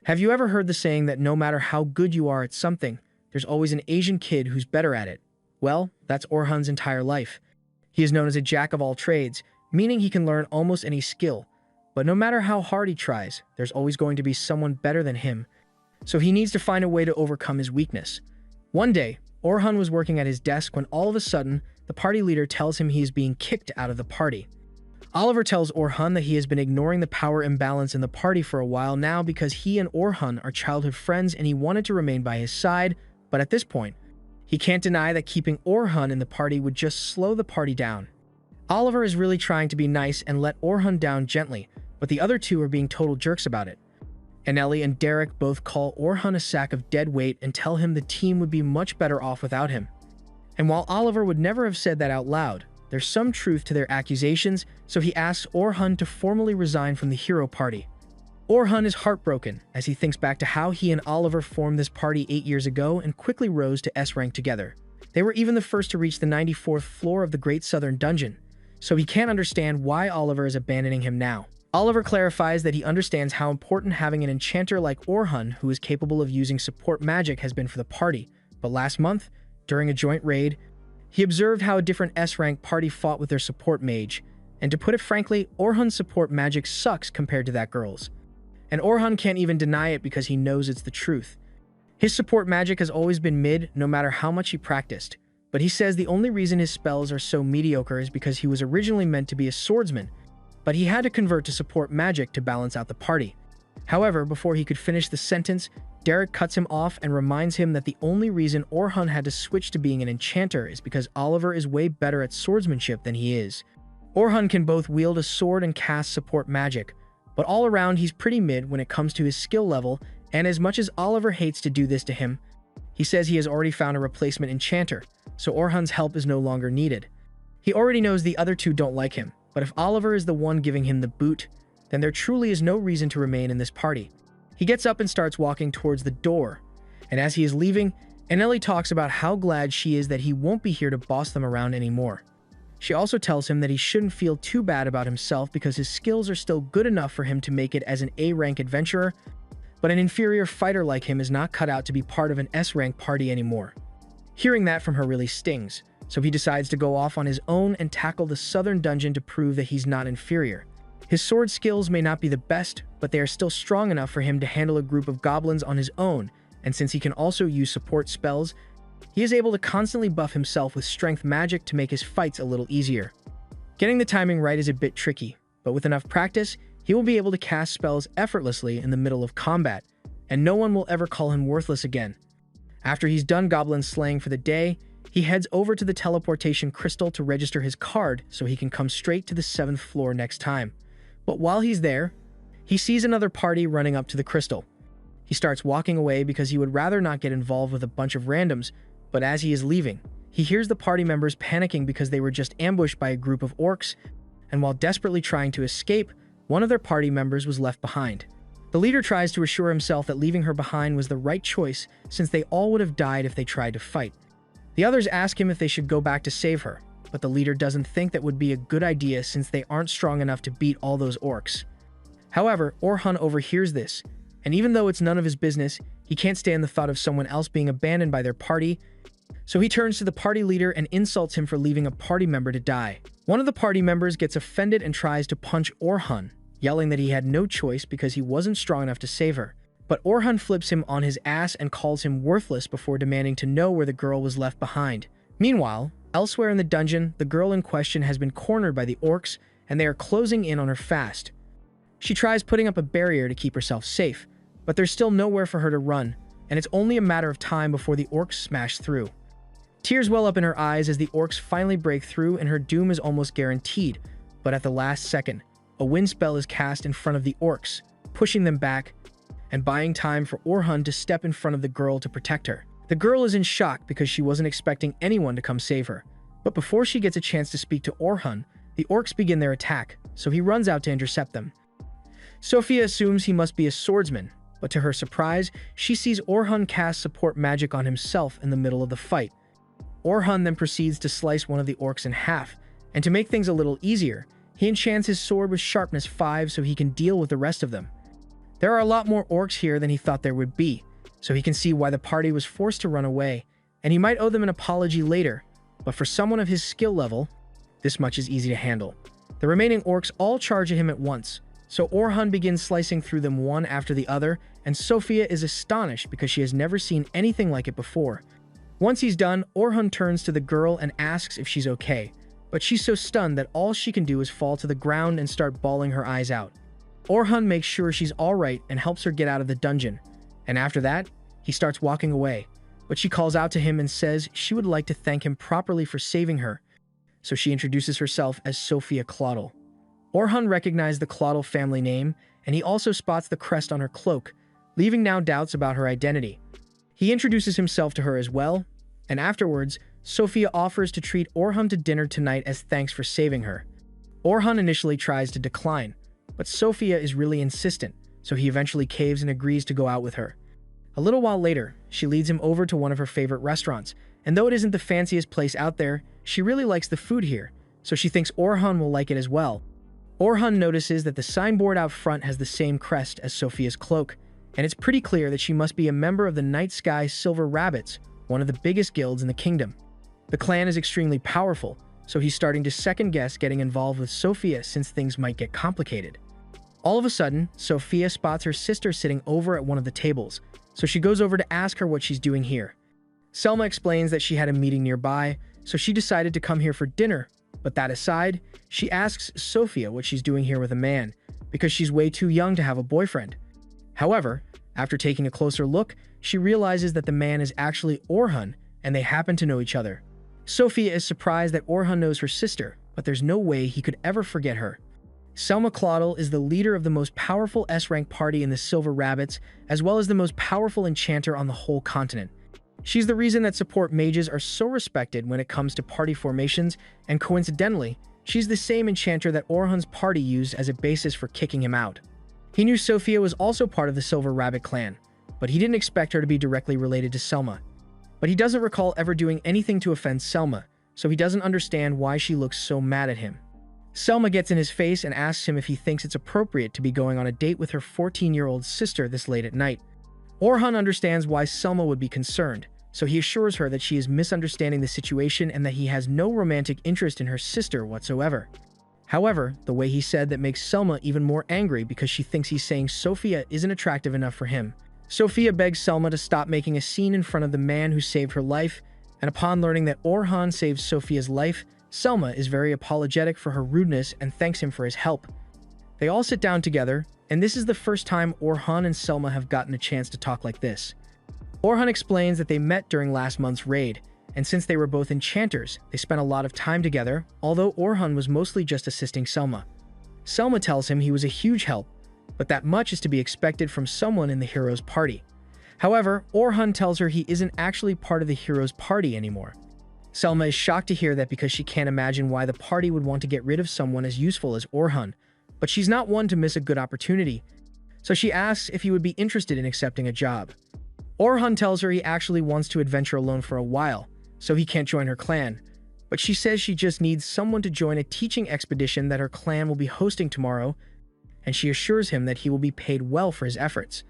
Have you ever heard the saying that no matter how good you are at something, there's always an Asian kid who's better at it? Well, that's Orhan's entire life. He is known as a jack of all trades, meaning he can learn almost any skill. But no matter how hard he tries, there's always going to be someone better than him. So he needs to find a way to overcome his weakness. One day, Orhan was working at his desk when all of a sudden, the party leader tells him he is being kicked out of the party. Oliver tells Orhan that he has been ignoring the power imbalance in the party for a while now because he and Orhan are childhood friends and he wanted to remain by his side, but at this point, he can't deny that keeping Orhan in the party would just slow the party down. Oliver is really trying to be nice and let Orhan down gently, but the other two are being total jerks about it. Anneli and Derek both call Orhan a sack of dead weight and tell him the team would be much better off without him. And while Oliver would never have said that out loud, there's some truth to their accusations, so he asks Orhan to formally resign from the hero party. Orhan is heartbroken as he thinks back to how he and Oliver formed this party 8 years ago and quickly rose to S rank together. They were even the first to reach the 94th floor of the Great Southern Dungeon, so he can't understand why Oliver is abandoning him now. Oliver clarifies that he understands how important having an enchanter like Orhan, who is capable of using support magic, has been for the party, but last month, during a joint raid, he observed how a different S-rank party fought with their support mage, and to put it frankly, Orhan's support magic sucks compared to that girl's. And Orhan can't even deny it because he knows it's the truth. His support magic has always been mid, no matter how much he practiced, but he says the only reason his spells are so mediocre is because he was originally meant to be a swordsman, but he had to convert to support magic to balance out the party. However, before he could finish the sentence, Derek cuts him off and reminds him that the only reason Orhan had to switch to being an enchanter is because Oliver is way better at swordsmanship than he is. Orhan can both wield a sword and cast support magic, but all around he's pretty mid when it comes to his skill level, and as much as Oliver hates to do this to him, he says he has already found a replacement enchanter, so Orhan's help is no longer needed. He already knows the other two don't like him, but if Oliver is the one giving him the boot, then there truly is no reason to remain in this party. He gets up and starts walking towards the door, and as he is leaving, Anneli talks about how glad she is that he won't be here to boss them around anymore. She also tells him that he shouldn't feel too bad about himself because his skills are still good enough for him to make it as an A-rank adventurer, but an inferior fighter like him is not cut out to be part of an S-rank party anymore. Hearing that from her really stings, so he decides to go off on his own and tackle the southern dungeon to prove that he's not inferior. His sword skills may not be the best, but they are still strong enough for him to handle a group of goblins on his own, and since he can also use support spells, he is able to constantly buff himself with strength magic to make his fights a little easier. Getting the timing right is a bit tricky, but with enough practice, he will be able to cast spells effortlessly in the middle of combat, and no one will ever call him worthless again. After he's done goblin slaying for the day, he heads over to the teleportation crystal to register his card so he can come straight to the 7th floor next time. But while he's there, he sees another party running up to the crystal. He starts walking away because he would rather not get involved with a bunch of randoms, but as he is leaving, he hears the party members panicking because they were just ambushed by a group of orcs, and while desperately trying to escape, one of their party members was left behind. The leader tries to assure himself that leaving her behind was the right choice since they all would have died if they tried to fight. The others ask him if they should go back to save her, but the leader doesn't think that would be a good idea since they aren't strong enough to beat all those orcs. However, Orhan overhears this, and even though it's none of his business, he can't stand the thought of someone else being abandoned by their party, so he turns to the party leader and insults him for leaving a party member to die. One of the party members gets offended and tries to punch Orhan, yelling that he had no choice because he wasn't strong enough to save her. But Orhan flips him on his ass and calls him worthless before demanding to know where the girl was left behind. Meanwhile, elsewhere in the dungeon, the girl in question has been cornered by the orcs, and they are closing in on her fast. She tries putting up a barrier to keep herself safe, but there's still nowhere for her to run, and it's only a matter of time before the orcs smash through. Tears well up in her eyes as the orcs finally break through and her doom is almost guaranteed, but at the last second, a wind spell is cast in front of the orcs, pushing them back and buying time for Orhan to step in front of the girl to protect her. The girl is in shock because she wasn't expecting anyone to come save her, but before she gets a chance to speak to Orhan, the orcs begin their attack, so he runs out to intercept them. Sophia assumes he must be a swordsman, but to her surprise, she sees Orhan cast support magic on himself in the middle of the fight. Orhan then proceeds to slice one of the orcs in half, and to make things a little easier, he enchants his sword with sharpness 5 so he can deal with the rest of them. There are a lot more orcs here than he thought there would be, so he can see why the party was forced to run away, and he might owe them an apology later, but for someone of his skill level, this much is easy to handle. The remaining orcs all charge at him at once, so Orhan begins slicing through them one after the other, and Sophia is astonished because she has never seen anything like it before. Once he's done, Orhan turns to the girl and asks if she's okay, but she's so stunned that all she can do is fall to the ground and start bawling her eyes out. Orhan makes sure she's alright and helps her get out of the dungeon, and after that, he starts walking away, but she calls out to him and says she would like to thank him properly for saving her, so she introduces herself as Sophia Claudel. Orhan recognized the Claudel family name, and he also spots the crest on her cloak, leaving now doubts about her identity. He introduces himself to her as well, and afterwards, Sophia offers to treat Orhan to dinner tonight as thanks for saving her. Orhan initially tries to decline, but Sophia is really insistent, so he eventually caves and agrees to go out with her. A little while later, she leads him over to one of her favorite restaurants, and though it isn't the fanciest place out there, she really likes the food here, so she thinks Orhan will like it as well. Orhan notices that the signboard out front has the same crest as Sophia's cloak, and it's pretty clear that she must be a member of the Night Sky Silver Rabbits, one of the biggest guilds in the kingdom. The clan is extremely powerful, so he's starting to second-guess getting involved with Sophia since things might get complicated. All of a sudden, Sophia spots her sister sitting over at one of the tables, so she goes over to ask her what she's doing here. Selma explains that she had a meeting nearby, so she decided to come here for dinner, but that aside, she asks Sophia what she's doing here with a man, because she's way too young to have a boyfriend. However, after taking a closer look, she realizes that the man is actually Orhan, and they happen to know each other. Sophia is surprised that Orhan knows her sister, but there's no way he could ever forget her. Selma Claudel is the leader of the most powerful S-rank party in the Silver Rabbits, as well as the most powerful enchanter on the whole continent. She's the reason that support mages are so respected when it comes to party formations, and coincidentally, she's the same enchanter that Orhan's party used as a basis for kicking him out. He knew Sophia was also part of the Silver Rabbit clan, but he didn't expect her to be directly related to Selma. But he doesn't recall ever doing anything to offend Selma, so he doesn't understand why she looks so mad at him. Selma gets in his face and asks him if he thinks it's appropriate to be going on a date with her 14-year-old sister this late at night. Orhan understands why Selma would be concerned, so he assures her that she is misunderstanding the situation and that he has no romantic interest in her sister whatsoever. However, the way he said that makes Selma even more angry because she thinks he's saying Sophia isn't attractive enough for him. Sophia begs Selma to stop making a scene in front of the man who saved her life, and upon learning that Orhan saved Sophia's life, Selma is very apologetic for her rudeness and thanks him for his help. They all sit down together, and this is the first time Orhan and Selma have gotten a chance to talk like this. Orhan explains that they met during last month's raid, and since they were both enchanters, they spent a lot of time together, although Orhan was mostly just assisting Selma. Selma tells him he was a huge help, but that much is to be expected from someone in the hero's party. However, Orhan tells her he isn't actually part of the hero's party anymore. Selma is shocked to hear that because she can't imagine why the party would want to get rid of someone as useful as Orhan, but she's not one to miss a good opportunity, so she asks if he would be interested in accepting a job. Orhan tells her he actually wants to adventure alone for a while, so he can't join her clan, but she says she just needs someone to join a teaching expedition that her clan will be hosting tomorrow, and she assures him that he will be paid well for his efforts.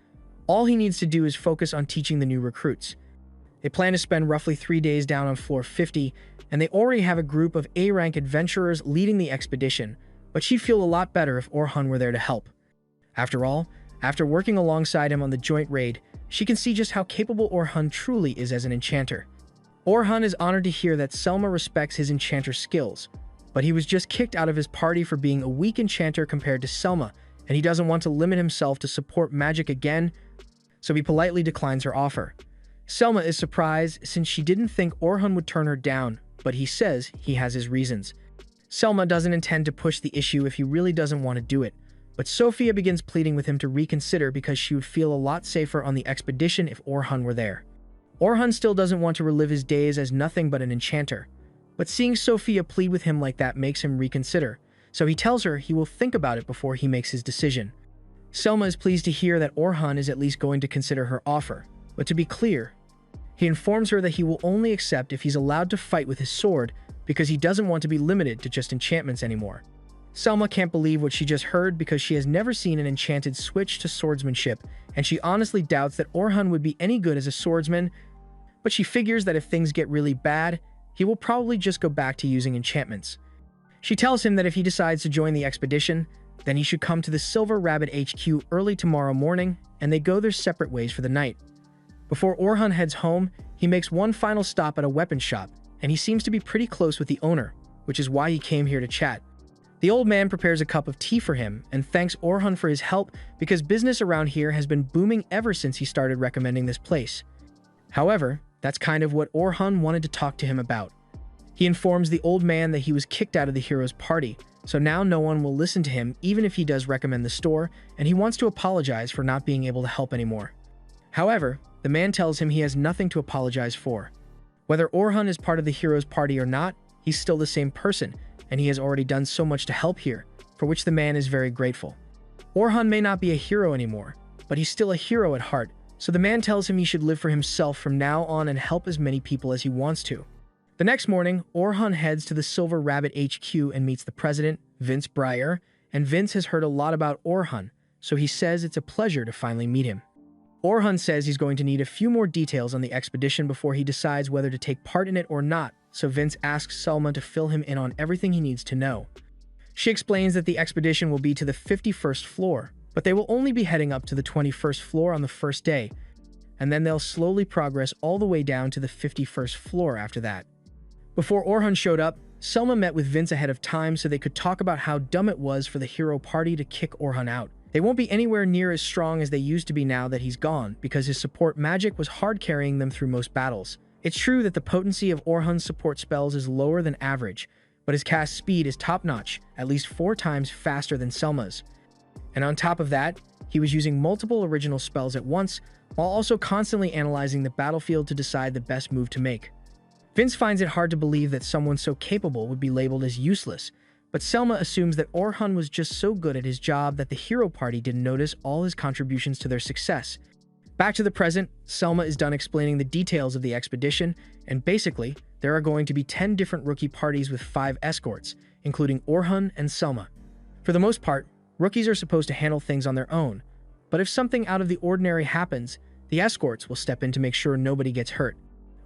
All he needs to do is focus on teaching the new recruits. They plan to spend roughly 3 days down on floor 50, and they already have a group of A-rank adventurers leading the expedition, but she'd feel a lot better if Orhan were there to help. After all, after working alongside him on the joint raid, she can see just how capable Orhan truly is as an enchanter. Orhan is honored to hear that Selma respects his enchanter skills, but he was just kicked out of his party for being a weak enchanter compared to Selma, and he doesn't want to limit himself to support magic again, so he politely declines her offer. Selma is surprised since she didn't think Orhan would turn her down, but he says he has his reasons. Selma doesn't intend to push the issue if he really doesn't want to do it, but Sophia begins pleading with him to reconsider because she would feel a lot safer on the expedition if Orhan were there. Orhan still doesn't want to relive his days as nothing but an enchanter, but seeing Sophia plead with him like that makes him reconsider, so he tells her he will think about it before he makes his decision. Selma is pleased to hear that Orhan is at least going to consider her offer, but to be clear, he informs her that he will only accept if he's allowed to fight with his sword because he doesn't want to be limited to just enchantments anymore. Selma can't believe what she just heard because she has never seen an enchanted switch to swordsmanship, and she honestly doubts that Orhan would be any good as a swordsman, but she figures that if things get really bad, he will probably just go back to using enchantments. She tells him that if he decides to join the expedition, then he should come to the Silver Rabbit HQ early tomorrow morning, and they go their separate ways for the night. Before Orhan heads home, he makes one final stop at a weapon shop, and he seems to be pretty close with the owner, which is why he came here to chat. The old man prepares a cup of tea for him and thanks Orhan for his help because business around here has been booming ever since he started recommending this place. However, that's kind of what Orhan wanted to talk to him about. He informs the old man that he was kicked out of the hero's party, so now no one will listen to him even if he does recommend the store, and he wants to apologize for not being able to help anymore. However, the man tells him he has nothing to apologize for. Whether Orhan is part of the hero's party or not, he's still the same person, and he has already done so much to help here, for which the man is very grateful. Orhan may not be a hero anymore, but he's still a hero at heart, so the man tells him he should live for himself from now on and help as many people as he wants to. The next morning, Orhan heads to the Silver Rabbit HQ and meets the president, Vince Breyer, and Vince has heard a lot about Orhan, so he says it's a pleasure to finally meet him. Orhan says he's going to need a few more details on the expedition before he decides whether to take part in it or not, so Vince asks Selma to fill him in on everything he needs to know. She explains that the expedition will be to the 51st floor, but they will only be heading up to the 21st floor on the first day, and then they'll slowly progress all the way down to the 51st floor after that. Before Orhan showed up, Selma met with Vince ahead of time so they could talk about how dumb it was for the hero party to kick Orhan out. They won't be anywhere near as strong as they used to be now that he's gone, because his support magic was hard carrying them through most battles. It's true that the potency of Orhan's support spells is lower than average, but his cast speed is top-notch, at least 4 times faster than Selma's. And on top of that, he was using multiple original spells at once, while also constantly analyzing the battlefield to decide the best move to make. Vince finds it hard to believe that someone so capable would be labeled as useless, but Selma assumes that Orhan was just so good at his job that the hero party didn't notice all his contributions to their success. Back to the present, Selma is done explaining the details of the expedition, and basically, there are going to be 10 different rookie parties with 5 escorts, including Orhan and Selma. For the most part, rookies are supposed to handle things on their own, but if something out of the ordinary happens, the escorts will step in to make sure nobody gets hurt.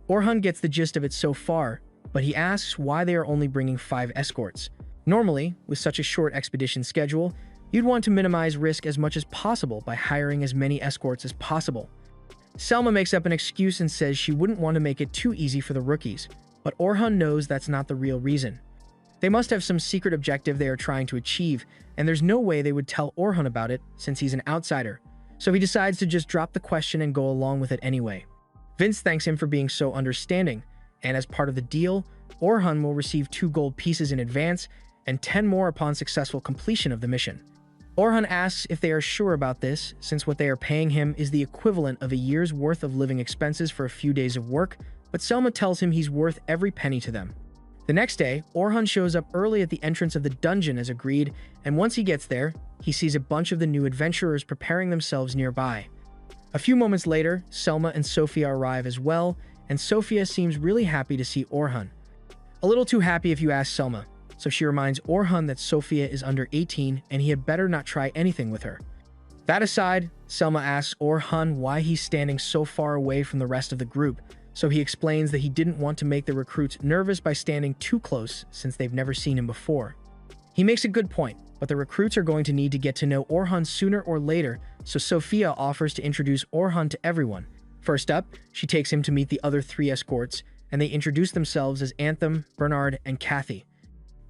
Orhan gets the gist of it so far, but he asks why they are only bringing 5 escorts. Normally, with such a short expedition schedule, you'd want to minimize risk as much as possible by hiring as many escorts as possible. Selma makes up an excuse and says she wouldn't want to make it too easy for the rookies, but Orhan knows that's not the real reason. They must have some secret objective they are trying to achieve, and there's no way they would tell Orhan about it since he's an outsider, so he decides to just drop the question and go along with it anyway. Vince thanks him for being so understanding, and as part of the deal, Orhan will receive 2 gold pieces in advance and 10 more upon successful completion of the mission. Orhan asks if they are sure about this, since what they are paying him is the equivalent of a year's worth of living expenses for a few days of work, but Selma tells him he's worth every penny to them. The next day, Orhan shows up early at the entrance of the dungeon as agreed, and once he gets there, he sees a bunch of the new adventurers preparing themselves nearby. A few moments later, Selma and Sofia arrive as well, and Sofia seems really happy to see Orhan. A little too happy if you ask Selma, so she reminds Orhan that Sofia is under 18 and he had better not try anything with her. That aside, Selma asks Orhan why he's standing so far away from the rest of the group, so he explains that he didn't want to make the recruits nervous by standing too close since they've never seen him before. He makes a good point, but the recruits are going to need to get to know Orhan sooner or later, so Sofia offers to introduce Orhan to everyone. First up, she takes him to meet the other 3 escorts, and they introduce themselves as Anthem, Bernard, and Kathy.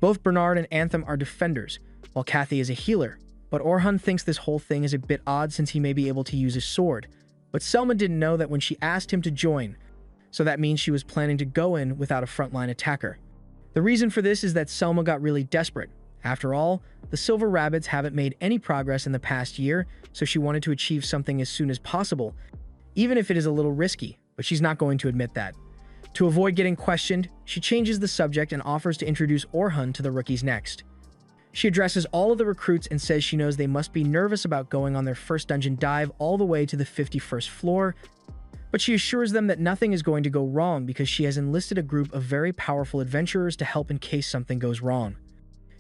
Both Bernard and Anthem are defenders, while Kathy is a healer, but Orhan thinks this whole thing is a bit odd since he may be able to use his sword. But Selma didn't know that when she asked him to join, so that means she was planning to go in without a frontline attacker. The reason for this is that Selma got really desperate. After all, the Silver Rabbits haven't made any progress in the past year, so she wanted to achieve something as soon as possible, even if it is a little risky, but she's not going to admit that. To avoid getting questioned, she changes the subject and offers to introduce Orhan to the rookies next. She addresses all of the recruits and says she knows they must be nervous about going on their first dungeon dive all the way to the 51st floor, but she assures them that nothing is going to go wrong because she has enlisted a group of very powerful adventurers to help in case something goes wrong.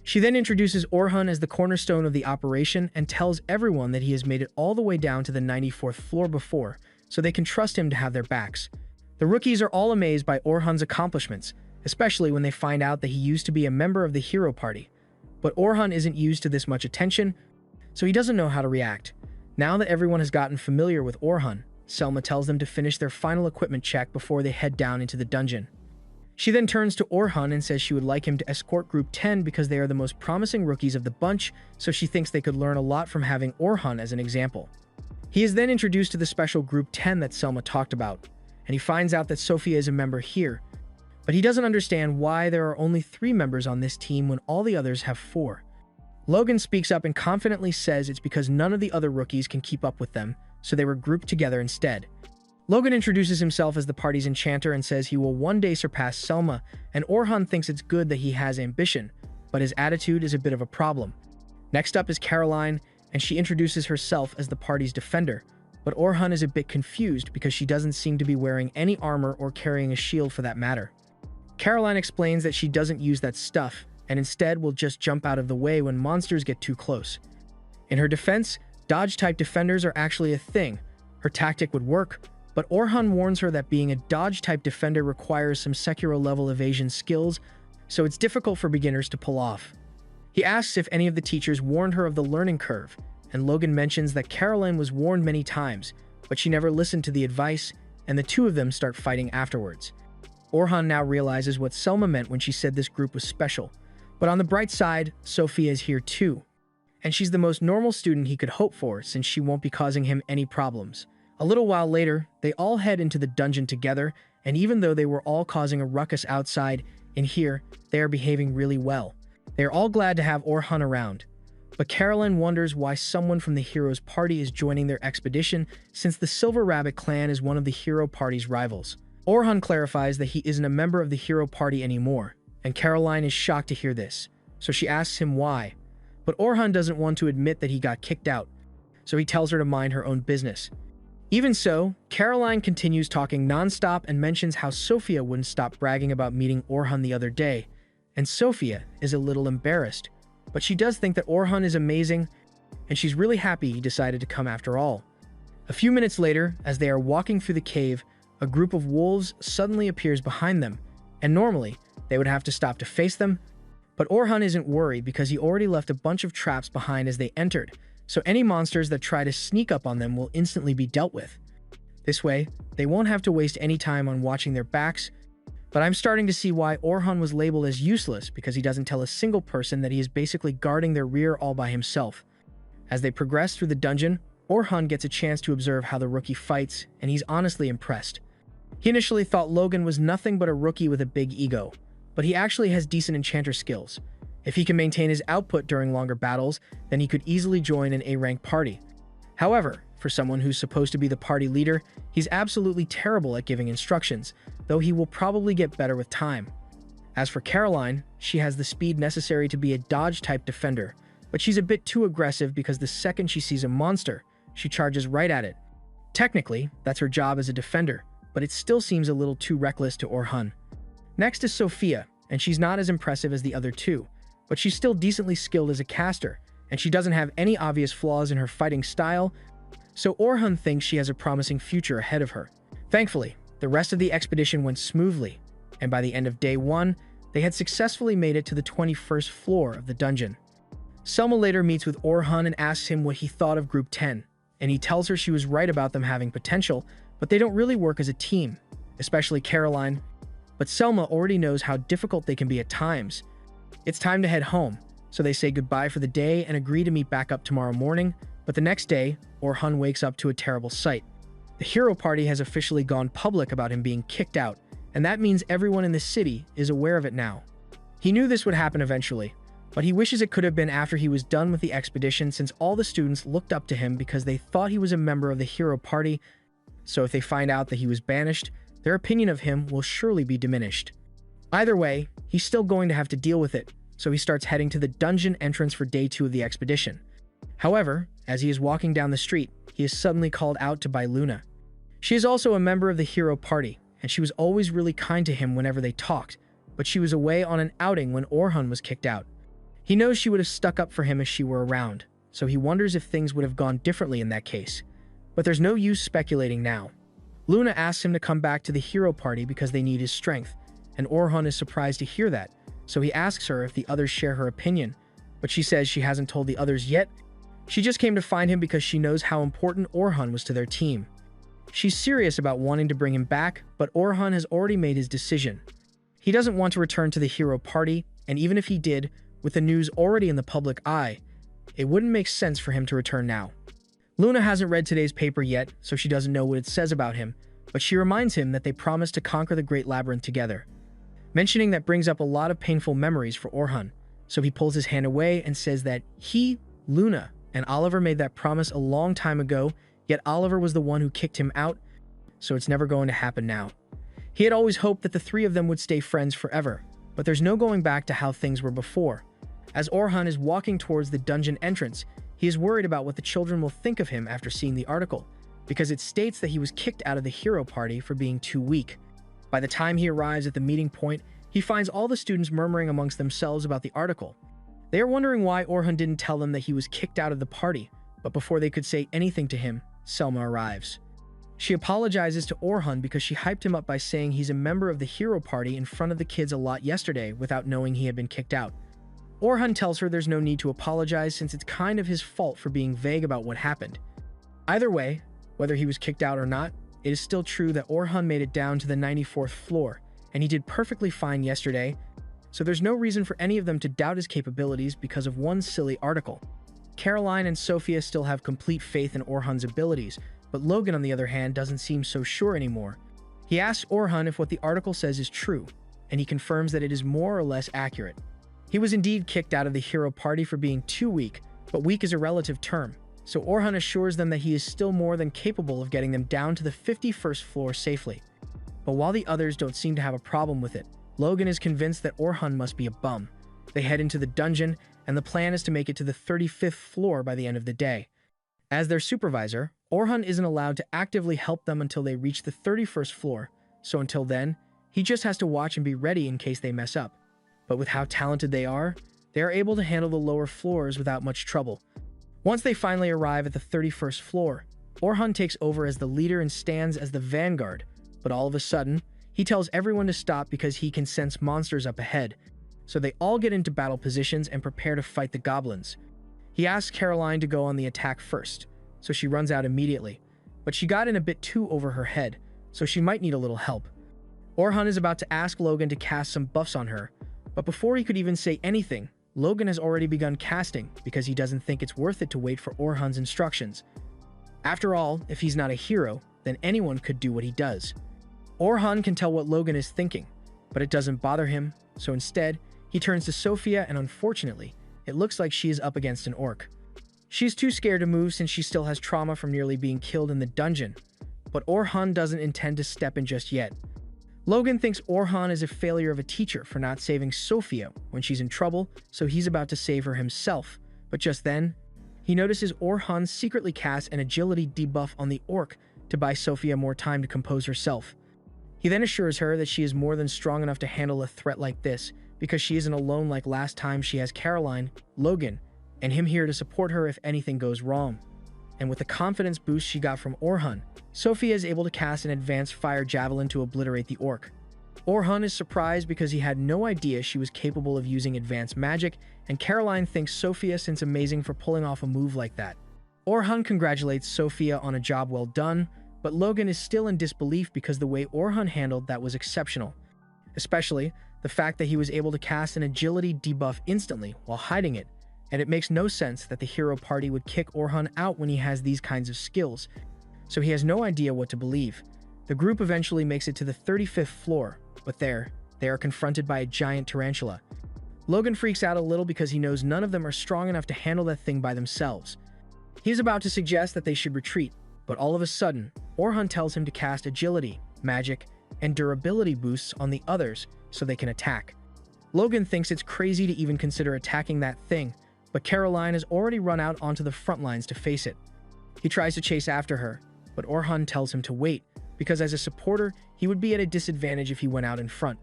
She then introduces Orhun as the cornerstone of the operation and tells everyone that he has made it all the way down to the 94th floor before, so they can trust him to have their backs. The rookies are all amazed by Orhun's accomplishments, especially when they find out that he used to be a member of the hero party. But Orhun isn't used to this much attention, so he doesn't know how to react. Now that everyone has gotten familiar with Orhun, Selma tells them to finish their final equipment check before they head down into the dungeon. She then turns to Orhun and says she would like him to escort Group 10 because they are the most promising rookies of the bunch, so she thinks they could learn a lot from having Orhun as an example. He is then introduced to the special Group 10 that Selma talked about, and he finds out that Sophia is a member here, but he doesn't understand why there are only 3 members on this team when all the others have 4. Logan speaks up and confidently says it's because none of the other rookies can keep up with them, so they were grouped together instead. Logan introduces himself as the party's enchanter and says he will one day surpass Selma, and Orhun thinks it's good that he has ambition, but his attitude is a bit of a problem. Next up is Caroline, and she introduces herself as the party's defender, but Orhun is a bit confused because she doesn't seem to be wearing any armor or carrying a shield for that matter. Caroline explains that she doesn't use that stuff, and instead will just jump out of the way when monsters get too close. In her defense, dodge-type defenders are actually a thing. Her tactic would work, but Orhun warns her that being a dodge-type defender requires some Sekiro-level evasion skills, so it's difficult for beginners to pull off. He asks if any of the teachers warned her of the learning curve, and Logan mentions that Caroline was warned many times, but she never listened to the advice, and the two of them start fighting afterwards. Orhun now realizes what Selma meant when she said this group was special. But on the bright side, Sophia is here too. And she's the most normal student he could hope for since she won't be causing him any problems. A little while later, they all head into the dungeon together, and even though they were all causing a ruckus outside, in here, they are behaving really well. They are all glad to have Orhun around. But Caroline wonders why someone from the hero's party is joining their expedition since the Silver Rabbit clan is one of the hero party's rivals. Orhun clarifies that he isn't a member of the hero party anymore, and Caroline is shocked to hear this, so she asks him why. But Orhun doesn't want to admit that he got kicked out, so he tells her to mind her own business. Even so, Caroline continues talking nonstop and mentions how Sophia wouldn't stop bragging about meeting Orhun the other day, and Sophia is a little embarrassed, but she does think that Orhun is amazing, and she's really happy he decided to come after all. A few minutes later, as they are walking through the cave, a group of wolves suddenly appears behind them, and normally, they would have to stop to face them, but Orhun isn't worried because he already left a bunch of traps behind as they entered, so any monsters that try to sneak up on them will instantly be dealt with. This way, they won't have to waste any time on watching their backs, but I'm starting to see why Orhun was labeled as useless because he doesn't tell a single person that he is basically guarding their rear all by himself. As they progress through the dungeon, Orhun gets a chance to observe how the rookie fights, and he's honestly impressed. He initially thought Logan was nothing but a rookie with a big ego, but he actually has decent enchanter skills. If he can maintain his output during longer battles, then he could easily join an A-rank party. However, for someone who's supposed to be the party leader, he's absolutely terrible at giving instructions, though he will probably get better with time. As for Caroline, she has the speed necessary to be a dodge-type defender, but she's a bit too aggressive because the second she sees a monster, she charges right at it. Technically, that's her job as a defender, but it still seems a little too reckless to Orhun. Next is Sophia, and she's not as impressive as the other two, but she's still decently skilled as a caster, and she doesn't have any obvious flaws in her fighting style, so Orhun thinks she has a promising future ahead of her. Thankfully, the rest of the expedition went smoothly, and by the end of day 1, they had successfully made it to the 21st floor of the dungeon. Selma later meets with Orhun and asks him what he thought of Group 10, and he tells her she was right about them having potential, but they don't really work as a team, especially Caroline. But Selma already knows how difficult they can be at times. It's time to head home, so they say goodbye for the day and agree to meet back up tomorrow morning, but the next day, Orhun wakes up to a terrible sight. The hero party has officially gone public about him being kicked out, and that means everyone in the city is aware of it now. He knew this would happen eventually, but he wishes it could have been after he was done with the expedition since all the students looked up to him because they thought he was a member of the hero party, so if they find out that he was banished, their opinion of him will surely be diminished. Either way, he's still going to have to deal with it, so he starts heading to the dungeon entrance for day 2 of the expedition. However, as he is walking down the street, he is suddenly called out to by Luna. She is also a member of the hero party, and she was always really kind to him whenever they talked, but she was away on an outing when Orhun was kicked out. He knows she would have stuck up for him if she were around, so he wonders if things would have gone differently in that case. But there's no use speculating now. Luna asks him to come back to the hero party because they need his strength, and Orhan is surprised to hear that, so he asks her if the others share her opinion, but she says she hasn't told the others yet. She just came to find him because she knows how important Orhan was to their team. She's serious about wanting to bring him back, but Orhan has already made his decision. He doesn't want to return to the hero party, and even if he did, with the news already in the public eye, it wouldn't make sense for him to return now. Luna hasn't read today's paper yet, so she doesn't know what it says about him, but she reminds him that they promised to conquer the Great Labyrinth together. Mentioning that brings up a lot of painful memories for Orhan, so he pulls his hand away and says that he, Luna, and Oliver made that promise a long time ago, yet Oliver was the one who kicked him out, so it's never going to happen now. He had always hoped that the three of them would stay friends forever, but there's no going back to how things were before. As Orhan is walking towards the dungeon entrance, he is worried about what the children will think of him after seeing the article, because it states that he was kicked out of the hero party for being too weak. By the time he arrives at the meeting point, he finds all the students murmuring amongst themselves about the article. They are wondering why Orhan didn't tell them that he was kicked out of the party, but before they could say anything to him, Selma arrives. She apologizes to Orhan because she hyped him up by saying he's a member of the hero party in front of the kids a lot yesterday without knowing he had been kicked out. Orhan tells her there's no need to apologize since it's kind of his fault for being vague about what happened. Either way, whether he was kicked out or not, it is still true that Orhan made it down to the 94th floor, and he did perfectly fine yesterday, so there's no reason for any of them to doubt his capabilities because of one silly article. Caroline and Sophia still have complete faith in Orhan's abilities, but Logan, on the other hand, doesn't seem so sure anymore. He asks Orhan if what the article says is true, and he confirms that it is more or less accurate. He was indeed kicked out of the hero party for being too weak, but weak is a relative term, so Orhan assures them that he is still more than capable of getting them down to the 51st floor safely. But while the others don't seem to have a problem with it, Logan is convinced that Orhan must be a bum. They head into the dungeon, and the plan is to make it to the 35th floor by the end of the day. As their supervisor, Orhan isn't allowed to actively help them until they reach the 31st floor, so until then, he just has to watch and be ready in case they mess up. But with how talented they are able to handle the lower floors without much trouble. Once they finally arrive at the 31st floor, Orhan takes over as the leader and stands as the vanguard, but all of a sudden, he tells everyone to stop because he can sense monsters up ahead, so they all get into battle positions and prepare to fight the goblins. He asks Caroline to go on the attack first, so she runs out immediately, but she got in a bit too over her head, so she might need a little help. Orhan is about to ask Logan to cast some buffs on her, but before he could even say anything, Logan has already begun casting because he doesn't think it's worth it to wait for Orhan's instructions. After all, if he's not a hero, then anyone could do what he does. Orhan can tell what Logan is thinking, but it doesn't bother him, so instead, he turns to Sophia and unfortunately, it looks like she is up against an orc. She's too scared to move since she still has trauma from nearly being killed in the dungeon, but Orhan doesn't intend to step in just yet. Logan thinks Orhan is a failure of a teacher for not saving Sophia when she's in trouble, so he's about to save her himself, but just then, he notices Orhan secretly casts an agility debuff on the orc to buy Sophia more time to compose herself. He then assures her that she is more than strong enough to handle a threat like this because she isn't alone like last time. She has Caroline, Logan, and him here to support her if anything goes wrong. And with the confidence boost she got from Orhan, Sophia is able to cast an advanced fire javelin to obliterate the orc. Orhan is surprised because he had no idea she was capable of using advanced magic, and Caroline thanks Sophia since amazing for pulling off a move like that. Orhan congratulates Sophia on a job well done, but Logan is still in disbelief because the way Orhan handled that was exceptional. Especially the fact that he was able to cast an agility debuff instantly while hiding it, and it makes no sense that the hero party would kick Orhan out when he has these kinds of skills, so he has no idea what to believe. The group eventually makes it to the 35th floor, but there, they are confronted by a giant tarantula. Logan freaks out a little because he knows none of them are strong enough to handle that thing by themselves. He's about to suggest that they should retreat, but all of a sudden, Orhan tells him to cast agility, magic, and durability boosts on the others so they can attack. Logan thinks it's crazy to even consider attacking that thing, but Caroline has already run out onto the front lines to face it. He tries to chase after her, but Orhan tells him to wait, because as a supporter, he would be at a disadvantage if he went out in front.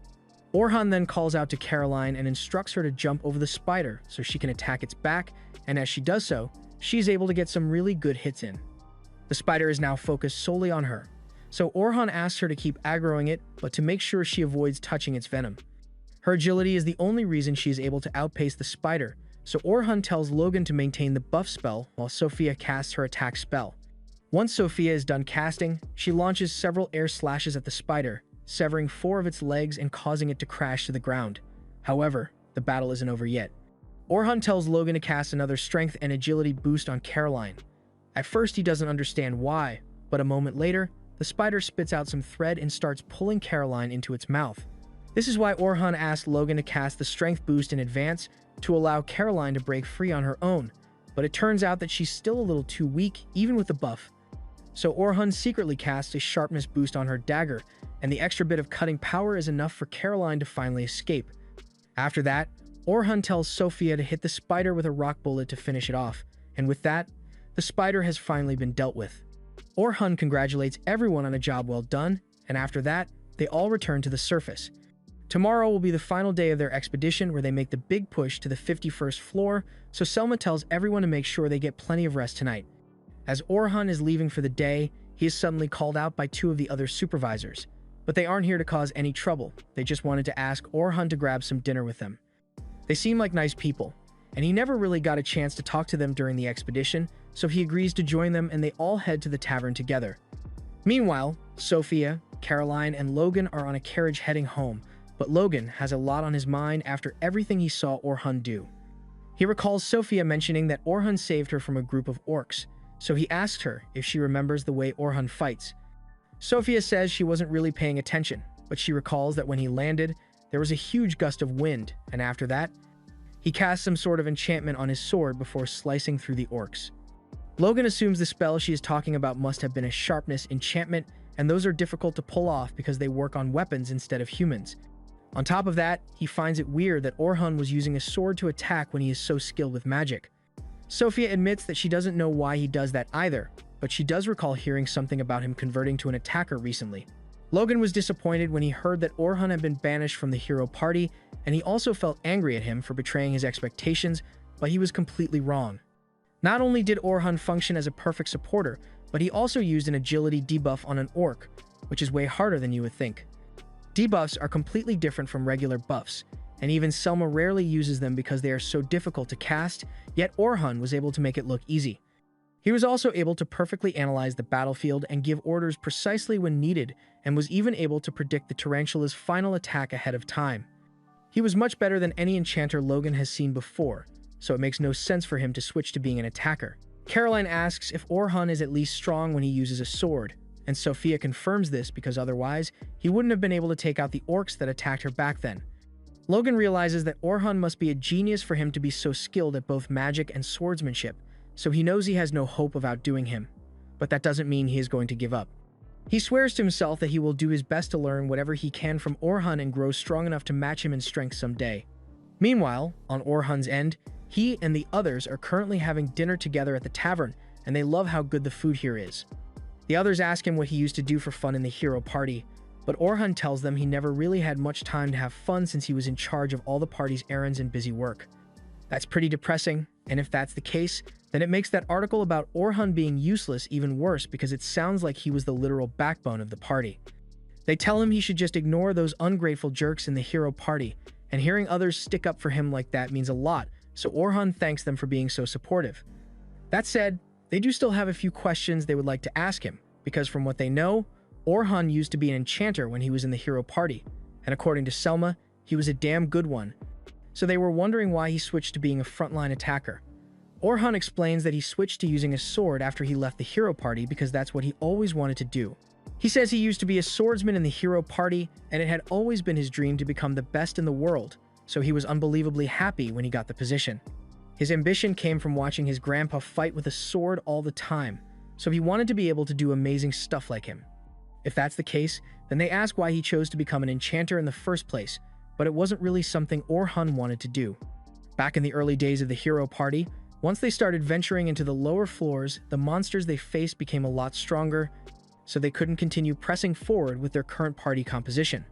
Orhan then calls out to Caroline and instructs her to jump over the spider so she can attack its back, and as she does so, she's able to get some really good hits in. The spider is now focused solely on her, so Orhan asks her to keep aggroing it, but to make sure she avoids touching its venom. Her agility is the only reason she is able to outpace the spider, so Orhan tells Logan to maintain the buff spell while Sophia casts her attack spell. Once Sophia is done casting, she launches several air slashes at the spider, severing 4 of its legs and causing it to crash to the ground. However, the battle isn't over yet. Orhan tells Logan to cast another strength and agility boost on Caroline. At first he doesn't understand why, but a moment later, the spider spits out some thread and starts pulling Caroline into its mouth. This is why Orhan asked Logan to cast the strength boost in advance to allow Caroline to break free on her own, but it turns out that she's still a little too weak even with the buff. So Orhan secretly casts a sharpness boost on her dagger, and the extra bit of cutting power is enough for Caroline to finally escape. After that, Orhan tells Sophia to hit the spider with a rock bullet to finish it off, and with that, the spider has finally been dealt with. Orhan congratulates everyone on a job well done, and after that, they all return to the surface. Tomorrow will be the final day of their expedition where they make the big push to the 51st floor, so Selma tells everyone to make sure they get plenty of rest tonight. As Orhan is leaving for the day, he is suddenly called out by 2 of the other supervisors. But they aren't here to cause any trouble, they just wanted to ask Orhan to grab some dinner with them. They seem like nice people, and he never really got a chance to talk to them during the expedition, so he agrees to join them and they all head to the tavern together. Meanwhile, Sophia, Caroline, and Logan are on a carriage heading home, but Logan has a lot on his mind after everything he saw Orhan do. He recalls Sophia mentioning that Orhan saved her from a group of orcs, so he asked her if she remembers the way Orhan fights. Sophia says she wasn't really paying attention, but she recalls that when he landed, there was a huge gust of wind, and after that, he cast some sort of enchantment on his sword before slicing through the orcs. Logan assumes the spell she is talking about must have been a sharpness enchantment, and those are difficult to pull off because they work on weapons instead of humans. On top of that, he finds it weird that Orhan was using a sword to attack when he is so skilled with magic. Sophia admits that she doesn't know why he does that either, but she does recall hearing something about him converting to an attacker recently. Logan was disappointed when he heard that Orhan had been banished from the hero party, and he also felt angry at him for betraying his expectations, but he was completely wrong. Not only did Orhan function as a perfect supporter, but he also used an agility debuff on an orc, which is way harder than you would think. Debuffs are completely different from regular buffs, and even Selma rarely uses them because they are so difficult to cast, yet Orhan was able to make it look easy. He was also able to perfectly analyze the battlefield and give orders precisely when needed, and was even able to predict the tarantula's final attack ahead of time. He was much better than any enchanter Logan has seen before, so it makes no sense for him to switch to being an attacker. Caroline asks if Orhan is at least strong when he uses a sword, and Sophia confirms this because otherwise, he wouldn't have been able to take out the orcs that attacked her back then. Logan realizes that Orhan must be a genius for him to be so skilled at both magic and swordsmanship, so he knows he has no hope of outdoing him. But that doesn't mean he is going to give up. He swears to himself that he will do his best to learn whatever he can from Orhan and grow strong enough to match him in strength someday. Meanwhile, on Orhan's end, he and the others are currently having dinner together at the tavern, and they love how good the food here is. The others ask him what he used to do for fun in the hero party, but Orhan tells them he never really had much time to have fun since he was in charge of all the party's errands and busy work. That's pretty depressing, and if that's the case, then it makes that article about Orhan being useless even worse because it sounds like he was the literal backbone of the party. They tell him he should just ignore those ungrateful jerks in the hero party, and hearing others stick up for him like that means a lot, so Orhan thanks them for being so supportive. That said, they do still have a few questions they would like to ask him, because from what they know, Orhan used to be an enchanter when he was in the hero party, and according to Selma, he was a damn good one. So they were wondering why he switched to being a frontline attacker. Orhan explains that he switched to using a sword after he left the hero party because that's what he always wanted to do. He says he used to be a swordsman in the hero party, and it had always been his dream to become the best in the world, so he was unbelievably happy when he got the position. His ambition came from watching his grandpa fight with a sword all the time, so he wanted to be able to do amazing stuff like him. If that's the case, then they ask why he chose to become an enchanter in the first place, but it wasn't really something Orhan wanted to do. Back in the early days of the hero party, once they started venturing into the lower floors, the monsters they faced became a lot stronger, so they couldn't continue pressing forward with their current party composition.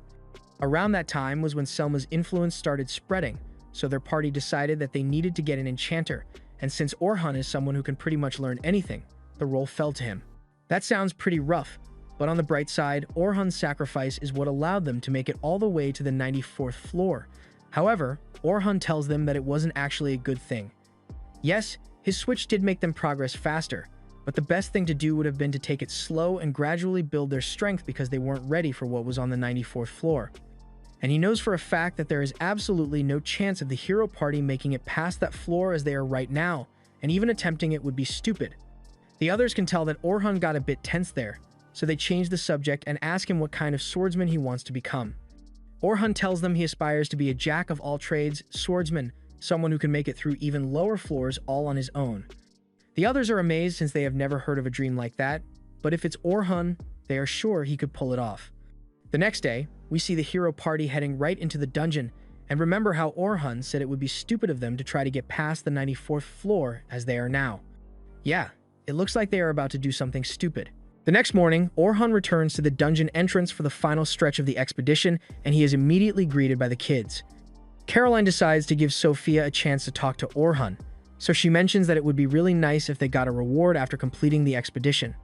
Around that time was when Selma's influence started spreading, so their party decided that they needed to get an enchanter, and since Orhan is someone who can pretty much learn anything, the role fell to him. That sounds pretty rough, but on the bright side, Orhan's sacrifice is what allowed them to make it all the way to the 94th floor. However, Orhan tells them that it wasn't actually a good thing. Yes, his switch did make them progress faster, but the best thing to do would have been to take it slow and gradually build their strength because they weren't ready for what was on the 94th floor. And he knows for a fact that there is absolutely no chance of the hero party making it past that floor as they are right now, and even attempting it would be stupid. The others can tell that Orhan got a bit tense there, so they change the subject and ask him what kind of swordsman he wants to become. Orhan tells them he aspires to be a jack of all trades, swordsman, someone who can make it through even lower floors all on his own. The others are amazed since they have never heard of a dream like that, but if it's Orhan, they are sure he could pull it off. The next day, we see the hero party heading right into the dungeon, and remember how Orhan said it would be stupid of them to try to get past the 94th floor as they are now. Yeah, it looks like they are about to do something stupid. The next morning, Orhan returns to the dungeon entrance for the final stretch of the expedition, and he is immediately greeted by the kids. Caroline decides to give Sophia a chance to talk to Orhan, so she mentions that it would be really nice if they got a reward after completing the expedition.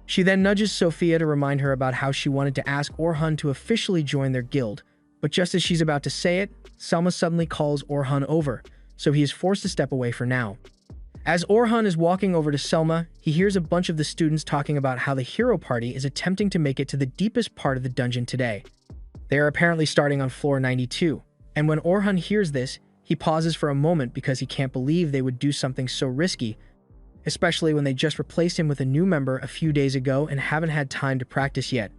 She then nudges Sophia to remind her about how she wanted to ask Orhan to officially join their guild, but just as she's about to say it, Selma suddenly calls Orhan over, so he is forced to step away for now. As Orhan is walking over to Selma, he hears a bunch of the students talking about how the hero party is attempting to make it to the deepest part of the dungeon today. They are apparently starting on floor 92, and when Orhan hears this, he pauses for a moment because he can't believe they would do something so risky, especially when they just replaced him with a new member a few days ago and haven't had time to practice yet.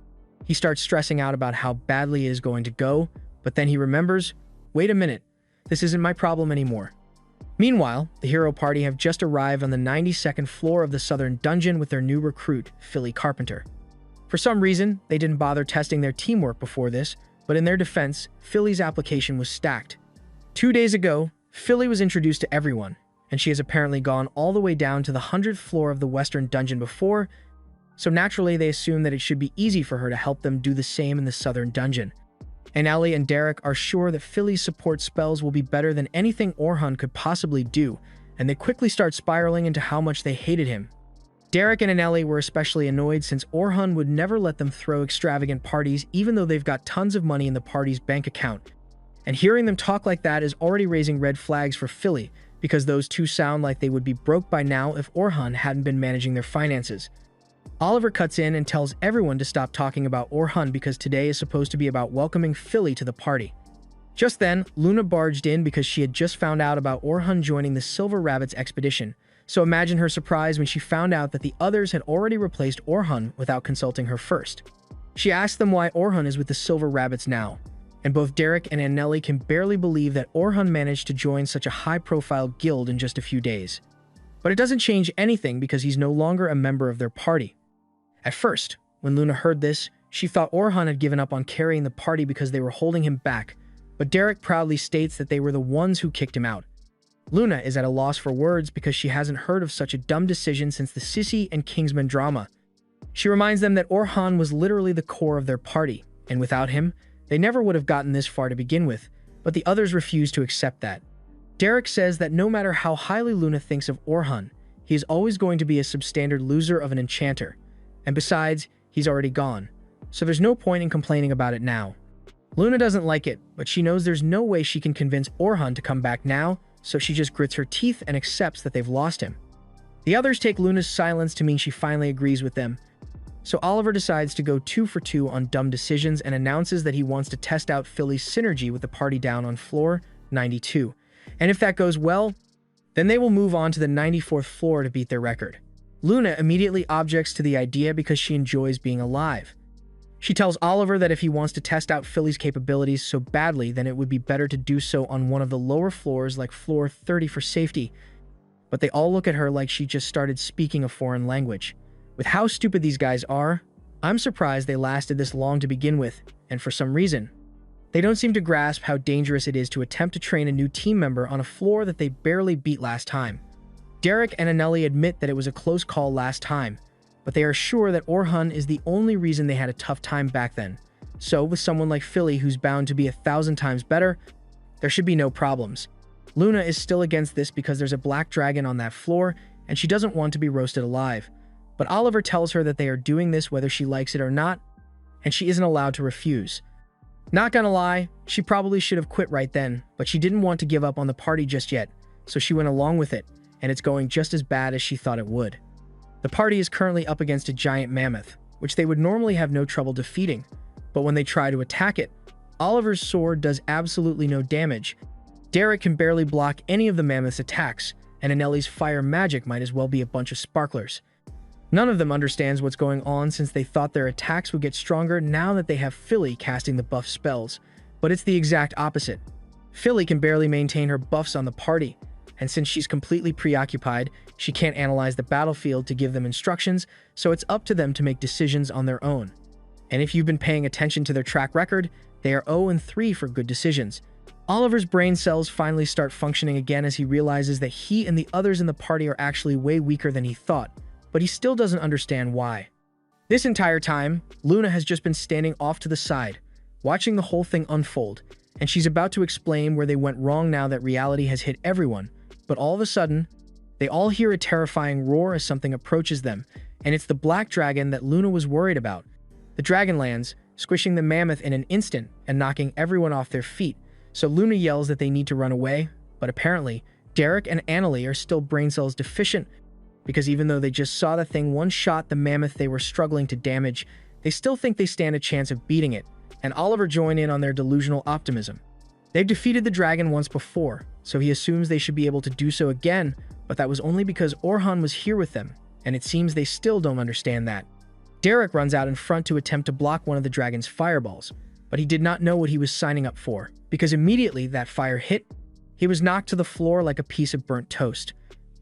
He starts stressing out about how badly it is going to go, but then he remembers, wait a minute, this isn't my problem anymore. Meanwhile, the hero party have just arrived on the 92nd floor of the southern dungeon with their new recruit, Philly Carpenter. For some reason, they didn't bother testing their teamwork before this, but in their defense, Philly's application was stacked. 2 days ago, Philly was introduced to everyone, and she has apparently gone all the way down to the 100th floor of the western dungeon before, so naturally they assume that it should be easy for her to help them do the same in the southern dungeon. And Ellie and Derek are sure that Philly's support spells will be better than anything Orhan could possibly do, and they quickly start spiraling into how much they hated him. Derek and Anelli were especially annoyed since Orhan would never let them throw extravagant parties even though they've got tons of money in the party's bank account. And hearing them talk like that is already raising red flags for Philly, because those two sound like they would be broke by now if Orhan hadn't been managing their finances. Oliver cuts in and tells everyone to stop talking about Orhan because today is supposed to be about welcoming Philly to the party. Just then, Luna barged in because she had just found out about Orhan joining the Silver Rabbits expedition, so imagine her surprise when she found out that the others had already replaced Orhan without consulting her first. She asked them why Orhan is with the Silver Rabbits now, and both Derek and Anneli can barely believe that Orhan managed to join such a high-profile guild in just a few days. But it doesn't change anything because he's no longer a member of their party. At first, when Luna heard this, she thought Orhan had given up on carrying the party because they were holding him back, but Derek proudly states that they were the ones who kicked him out. Luna is at a loss for words because she hasn't heard of such a dumb decision since the Sissy and Kingsman drama. She reminds them that Orhan was literally the core of their party, and without him, they never would have gotten this far to begin with, but the others refuse to accept that. Derek says that no matter how highly Luna thinks of Orhan, he is always going to be a substandard loser of an enchanter, and besides, he's already gone, so there's no point in complaining about it now. Luna doesn't like it, but she knows there's no way she can convince Orhan to come back now, so she just grits her teeth and accepts that they've lost him. The others take Luna's silence to mean she finally agrees with them, so Oliver decides to go 2 for 2 on dumb decisions and announces that he wants to test out Philly's synergy with the party down on floor 92. And if that goes well, then they will move on to the 94th floor to beat their record. Luna immediately objects to the idea because she enjoys being alive. She tells Oliver that if he wants to test out Philly's capabilities so badly, then it would be better to do so on one of the lower floors like floor 30 for safety. But they all look at her like she just started speaking a foreign language. With how stupid these guys are, I'm surprised they lasted this long to begin with, and for some reason, they don't seem to grasp how dangerous it is to attempt to train a new team member on a floor that they barely beat last time. Derek and Anneli admit that it was a close call last time, but they are sure that Orhan is the only reason they had a tough time back then, So, with someone like Philly who's bound to be 1,000 times better, there should be no problems. Luna is still against this because there's a black dragon on that floor, and she doesn't want to be roasted alive. But Oliver tells her that they are doing this whether she likes it or not, and she isn't allowed to refuse. Not gonna lie, she probably should have quit right then, but she didn't want to give up on the party just yet, so she went along with it, and it's going just as bad as she thought it would. The party is currently up against a giant mammoth, which they would normally have no trouble defeating, but when they try to attack it, Oliver's sword does absolutely no damage. Derek can barely block any of the mammoth's attacks, and Annelli's fire magic might as well be a bunch of sparklers. None of them understands what's going on since they thought their attacks would get stronger now that they have Philly casting the buff spells, but it's the exact opposite. Philly can barely maintain her buffs on the party, and since she's completely preoccupied, she can't analyze the battlefield to give them instructions, so it's up to them to make decisions on their own. And if you've been paying attention to their track record, they are 0-3 for good decisions. Oliver's brain cells finally start functioning again as he realizes that he and the others in the party are actually way weaker than he thought, but he still doesn't understand why. This entire time, Luna has just been standing off to the side, watching the whole thing unfold, and she's about to explain where they went wrong now that reality has hit everyone, but all of a sudden, they all hear a terrifying roar as something approaches them, and it's the black dragon that Luna was worried about. The dragon lands, squishing the mammoth in an instant and knocking everyone off their feet, so Luna yells that they need to run away, but apparently, Derek and Annalie are still brain cells deficient, because even though they just saw the thing one-shot the mammoth they were struggling to damage, they still think they stand a chance of beating it, and Oliver joined in on their delusional optimism. They've defeated the dragon once before, so he assumes they should be able to do so again, but that was only because Orhan was here with them, and it seems they still don't understand that. Derek runs out in front to attempt to block one of the dragon's fireballs, but he did not know what he was signing up for, because immediately that fire hit, he was knocked to the floor like a piece of burnt toast.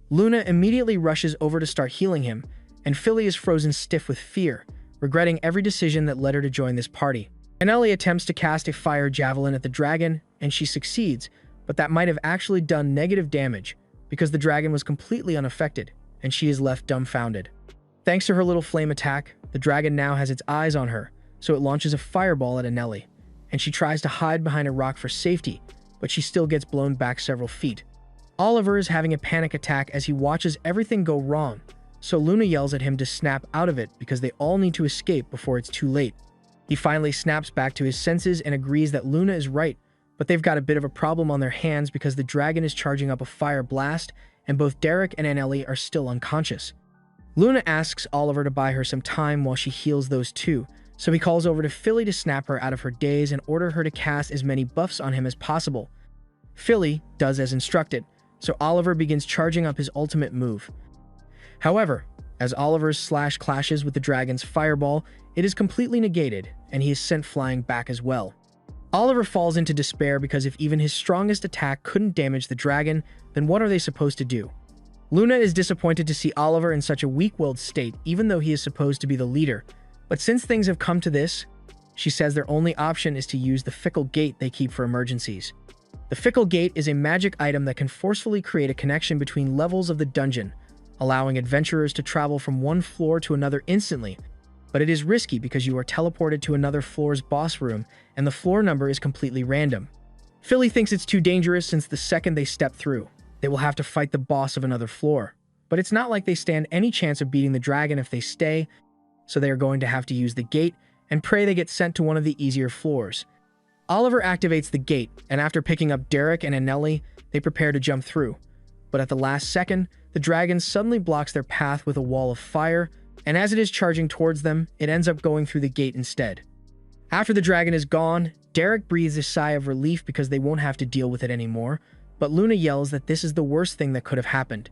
Luna immediately rushes over to start healing him, and Philly is frozen stiff with fear, regretting every decision that led her to join this party. Annelli attempts to cast a fire javelin at the dragon, and she succeeds, but that might have actually done negative damage, because the dragon was completely unaffected, and she is left dumbfounded. Thanks to her little flame attack, the dragon now has its eyes on her, so it launches a fireball at Annelli, and she tries to hide behind a rock for safety, but she still gets blown back several feet. Oliver is having a panic attack as he watches everything go wrong, so Luna yells at him to snap out of it because they all need to escape before it's too late. He finally snaps back to his senses and agrees that Luna is right, but they've got a bit of a problem on their hands because the dragon is charging up a fire blast, and both Derek and Annelli are still unconscious. Luna asks Oliver to buy her some time while she heals those two, so he calls over to Philly to snap her out of her daze and order her to cast as many buffs on him as possible. Philly does as instructed, so Oliver begins charging up his ultimate move. However, as Oliver's slash clashes with the dragon's fireball, it is completely negated, and he is sent flying back as well. Oliver falls into despair because if even his strongest attack couldn't damage the dragon, then what are they supposed to do? Luna is disappointed to see Oliver in such a weak-willed state, even though he is supposed to be the leader, but since things have come to this, she says their only option is to use the fickle gate they keep for emergencies. The fickle gate is a magic item that can forcefully create a connection between levels of the dungeon, allowing adventurers to travel from one floor to another instantly, but it is risky because you are teleported to another floor's boss room and the floor number is completely random. Philly thinks it's too dangerous since the second they step through, they will have to fight the boss of another floor, but it's not like they stand any chance of beating the dragon if they stay, so they are going to have to use the gate and pray they get sent to one of the easier floors. Oliver activates the gate, and after picking up Derek and Annelli, they prepare to jump through. But at the last second, the dragon suddenly blocks their path with a wall of fire, and as it is charging towards them, it ends up going through the gate instead. After the dragon is gone, Derek breathes a sigh of relief because they won't have to deal with it anymore, but Luna yells that this is the worst thing that could have happened.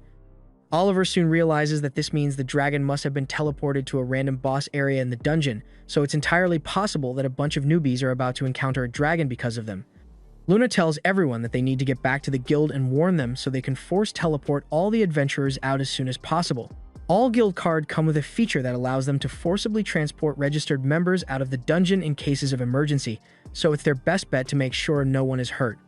Oliver soon realizes that this means the dragon must have been teleported to a random boss area in the dungeon, so it's entirely possible that a bunch of newbies are about to encounter a dragon because of them. Luna tells everyone that they need to get back to the guild and warn them so they can force teleport all the adventurers out as soon as possible. All guild cards come with a feature that allows them to forcibly transport registered members out of the dungeon in cases of emergency, so it's their best bet to make sure no one is hurt.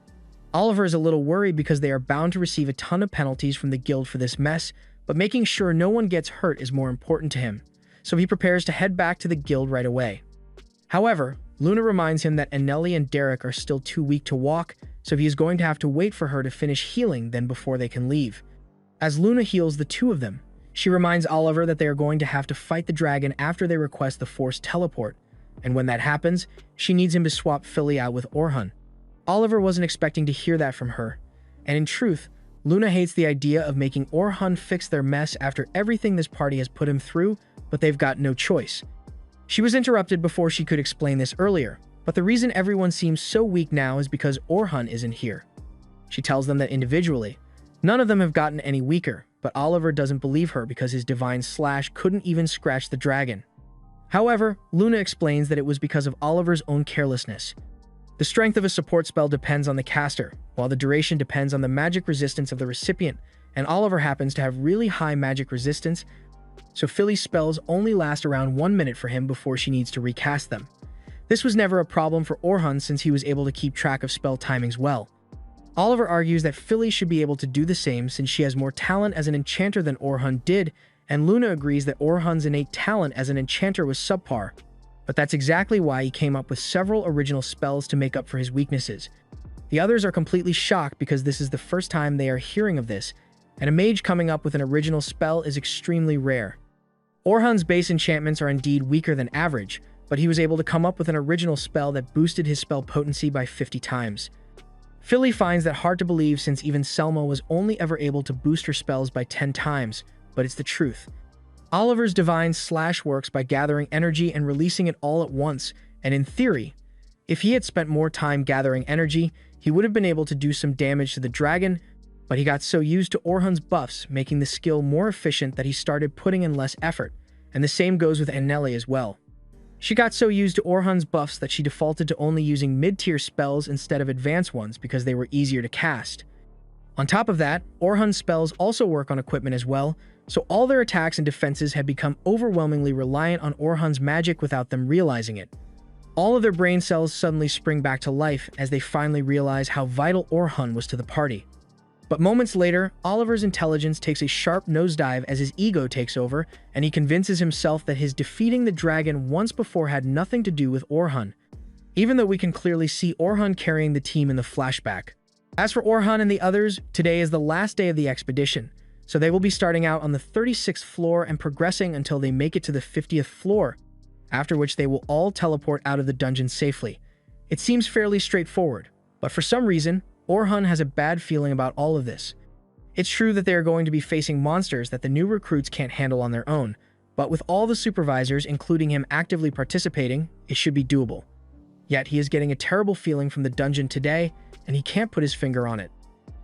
Oliver is a little worried because they are bound to receive a ton of penalties from the guild for this mess, but making sure no one gets hurt is more important to him, so he prepares to head back to the guild right away. However, Luna reminds him that Anneli and Derek are still too weak to walk, so he is going to have to wait for her to finish healing then before they can leave. As Luna heals the two of them, she reminds Oliver that they are going to have to fight the dragon after they request the forced teleport, and when that happens, she needs him to swap Philly out with Orhun. Oliver wasn't expecting to hear that from her, and in truth, Luna hates the idea of making Orhun fix their mess after everything this party has put him through, but they've got no choice. She was interrupted before she could explain this earlier, but the reason everyone seems so weak now is because Orhun isn't here. She tells them that individually, none of them have gotten any weaker, but Oliver doesn't believe her because his divine slash couldn't even scratch the dragon. However, Luna explains that it was because of Oliver's own carelessness. The strength of a support spell depends on the caster, while the duration depends on the magic resistance of the recipient, and Oliver happens to have really high magic resistance, so Philly's spells only last around 1 minute for him before she needs to recast them. This was never a problem for Orhun since he was able to keep track of spell timings well. Oliver argues that Philly should be able to do the same since she has more talent as an enchanter than Orhun did, and Luna agrees that Orhun's innate talent as an enchanter was subpar. But that's exactly why he came up with several original spells to make up for his weaknesses. The others are completely shocked because this is the first time they are hearing of this, and a mage coming up with an original spell is extremely rare. Orhun's base enchantments are indeed weaker than average, but he was able to come up with an original spell that boosted his spell potency by 50 times. Philly finds that hard to believe since even Selma was only ever able to boost her spells by 10 times, but it's the truth. Oliver's divine slash works by gathering energy and releasing it all at once, and in theory, if he had spent more time gathering energy, he would have been able to do some damage to the dragon, but he got so used to Orhun's buffs, making the skill more efficient that he started putting in less effort, and the same goes with Anneli as well. She got so used to Orhun's buffs that she defaulted to only using mid-tier spells instead of advanced ones because they were easier to cast. On top of that, Orhun's spells also work on equipment as well, so all their attacks and defenses had become overwhelmingly reliant on Orhun's magic without them realizing it. All of their brain cells suddenly spring back to life as they finally realize how vital Orhun was to the party. But moments later, Oliver's intelligence takes a sharp nosedive as his ego takes over, and he convinces himself that his defeating the dragon once before had nothing to do with Orhun, even though we can clearly see Orhun carrying the team in the flashback. As for Orhun and the others, today is the last day of the expedition, so they will be starting out on the 36th floor and progressing until they make it to the 50th floor, after which they will all teleport out of the dungeon safely. It seems fairly straightforward, but for some reason, Orhun has a bad feeling about all of this. It's true that they are going to be facing monsters that the new recruits can't handle on their own, but with all the supervisors, including him, actively participating, it should be doable. Yet he is getting a terrible feeling from the dungeon today, and he can't put his finger on it.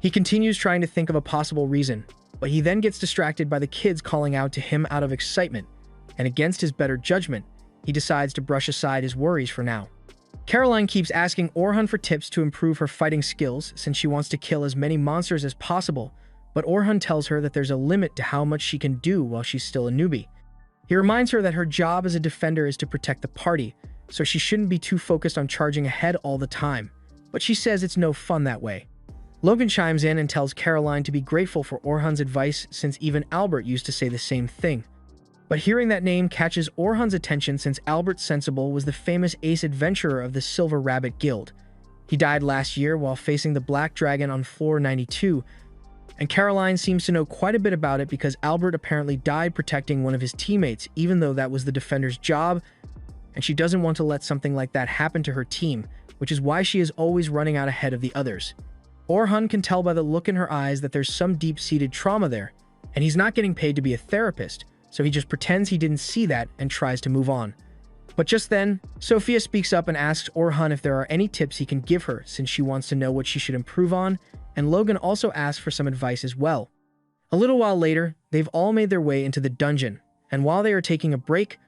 He continues trying to think of a possible reason, but he then gets distracted by the kids calling out to him out of excitement, and against his better judgment, he decides to brush aside his worries for now. Caroline keeps asking Orhun for tips to improve her fighting skills since she wants to kill as many monsters as possible, but Orhun tells her that there's a limit to how much she can do while she's still a newbie. He reminds her that her job as a defender is to protect the party, so she shouldn't be too focused on charging ahead all the time, but she says it's no fun that way. Logan chimes in and tells Caroline to be grateful for Orhun's advice since even Albert used to say the same thing. But hearing that name catches Orhun's attention since Albert Sensible was the famous ace adventurer of the Silver Rabbit Guild. He died last year while facing the Black Dragon on floor 92, and Caroline seems to know quite a bit about it because Albert apparently died protecting one of his teammates even though that was the defender's job, and she doesn't want to let something like that happen to her team, which is why she is always running out ahead of the others. Orhun can tell by the look in her eyes that there's some deep-seated trauma there, and he's not getting paid to be a therapist, so he just pretends he didn't see that and tries to move on. But just then, Sophia speaks up and asks Orhun if there are any tips he can give her since she wants to know what she should improve on, and Logan also asks for some advice as well. A little while later, they've all made their way into the dungeon, and while they are taking a break,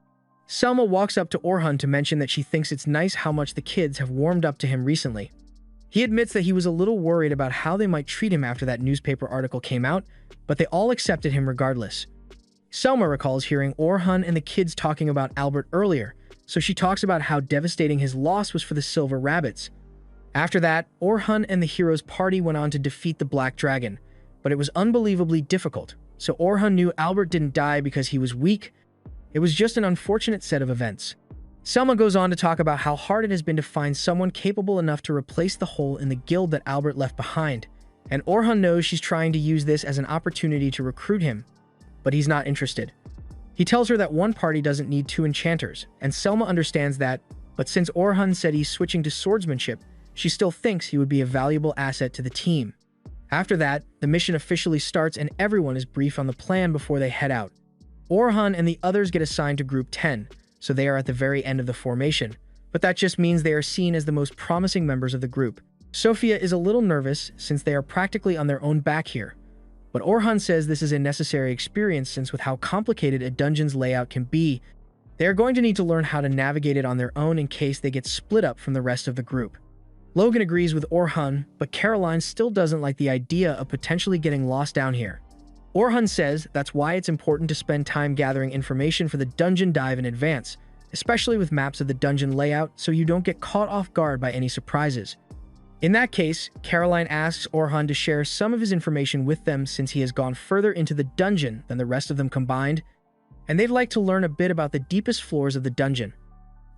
Selma walks up to Orhun to mention that she thinks it's nice how much the kids have warmed up to him recently. He admits that he was a little worried about how they might treat him after that newspaper article came out, but they all accepted him regardless. Selma recalls hearing Orhun and the kids talking about Albert earlier, so she talks about how devastating his loss was for the Silver Rabbits. After that, Orhun and the heroes' party went on to defeat the Black Dragon, but it was unbelievably difficult, so Orhun knew Albert didn't die because he was weak. It was just an unfortunate set of events. Selma goes on to talk about how hard it has been to find someone capable enough to replace the hole in the guild that Albert left behind, and Orhan knows she's trying to use this as an opportunity to recruit him, but he's not interested. He tells her that one party doesn't need two enchanters, and Selma understands that, but since Orhan said he's switching to swordsmanship, she still thinks he would be a valuable asset to the team. After that, the mission officially starts and everyone is briefed on the plan before they head out. Orhan and the others get assigned to Group 10, so they are at the very end of the formation, but that just means they are seen as the most promising members of the group. Sophia is a little nervous since they are practically on their own back here, but Orhan says this is a necessary experience since with how complicated a dungeon's layout can be, they are going to need to learn how to navigate it on their own in case they get split up from the rest of the group. Logan agrees with Orhan, but Caroline still doesn't like the idea of potentially getting lost down here. Orhan says that's why it's important to spend time gathering information for the dungeon dive in advance, especially with maps of the dungeon layout so you don't get caught off guard by any surprises. In that case, Caroline asks Orhan to share some of his information with them since he has gone further into the dungeon than the rest of them combined, and they'd like to learn a bit about the deepest floors of the dungeon.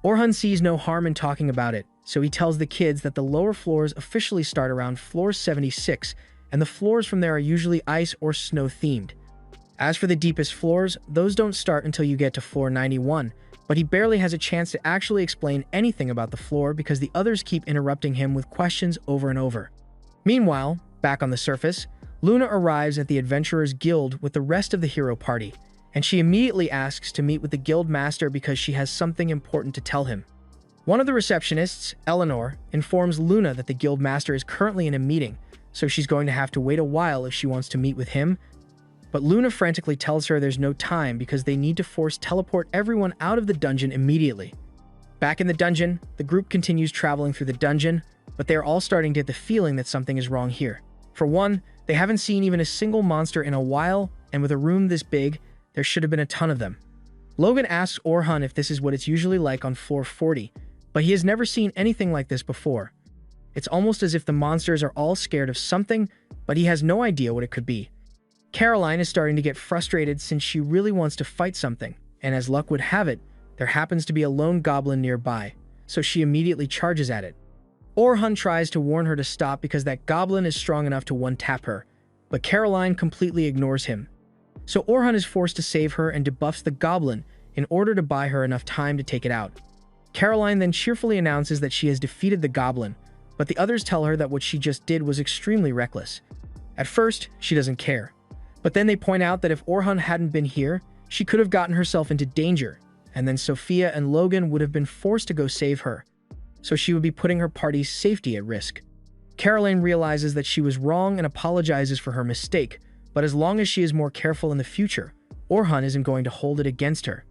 Orhan sees no harm in talking about it, so he tells the kids that the lower floors officially start around floor 76, and the floors from there are usually ice or snow themed. As for the deepest floors, those don't start until you get to floor 91, but he barely has a chance to actually explain anything about the floor because the others keep interrupting him with questions over and over. Meanwhile, back on the surface, Luna arrives at the Adventurers Guild with the rest of the hero party, and she immediately asks to meet with the guild master because she has something important to tell him. One of the receptionists, Eleanor, informs Luna that the guild master is currently in a meeting, so she's going to have to wait a while if she wants to meet with him, but Luna frantically tells her there's no time because they need to force teleport everyone out of the dungeon immediately. Back in the dungeon, the group continues traveling through the dungeon, but they are all starting to get the feeling that something is wrong here. For one, they haven't seen even a single monster in a while, and with a room this big, there should have been a ton of them. Logan asks Orhan if this is what it's usually like on floor 40, but he has never seen anything like this before. It's almost as if the monsters are all scared of something, but he has no idea what it could be. Caroline is starting to get frustrated since she really wants to fight something, and as luck would have it, there happens to be a lone goblin nearby, so she immediately charges at it. Orhan tries to warn her to stop because that goblin is strong enough to one-tap her, but Caroline completely ignores him. So Orhan is forced to save her and debuffs the goblin in order to buy her enough time to take it out. Caroline then cheerfully announces that she has defeated the goblin, but the others tell her that what she just did was extremely reckless. At first, she doesn't care. But then they point out that if Orhan hadn't been here, she could have gotten herself into danger, and then Sophia and Logan would have been forced to go save her, so she would be putting her party's safety at risk. Caroline realizes that she was wrong and apologizes for her mistake, but as long as she is more careful in the future, Orhan isn't going to hold it against her.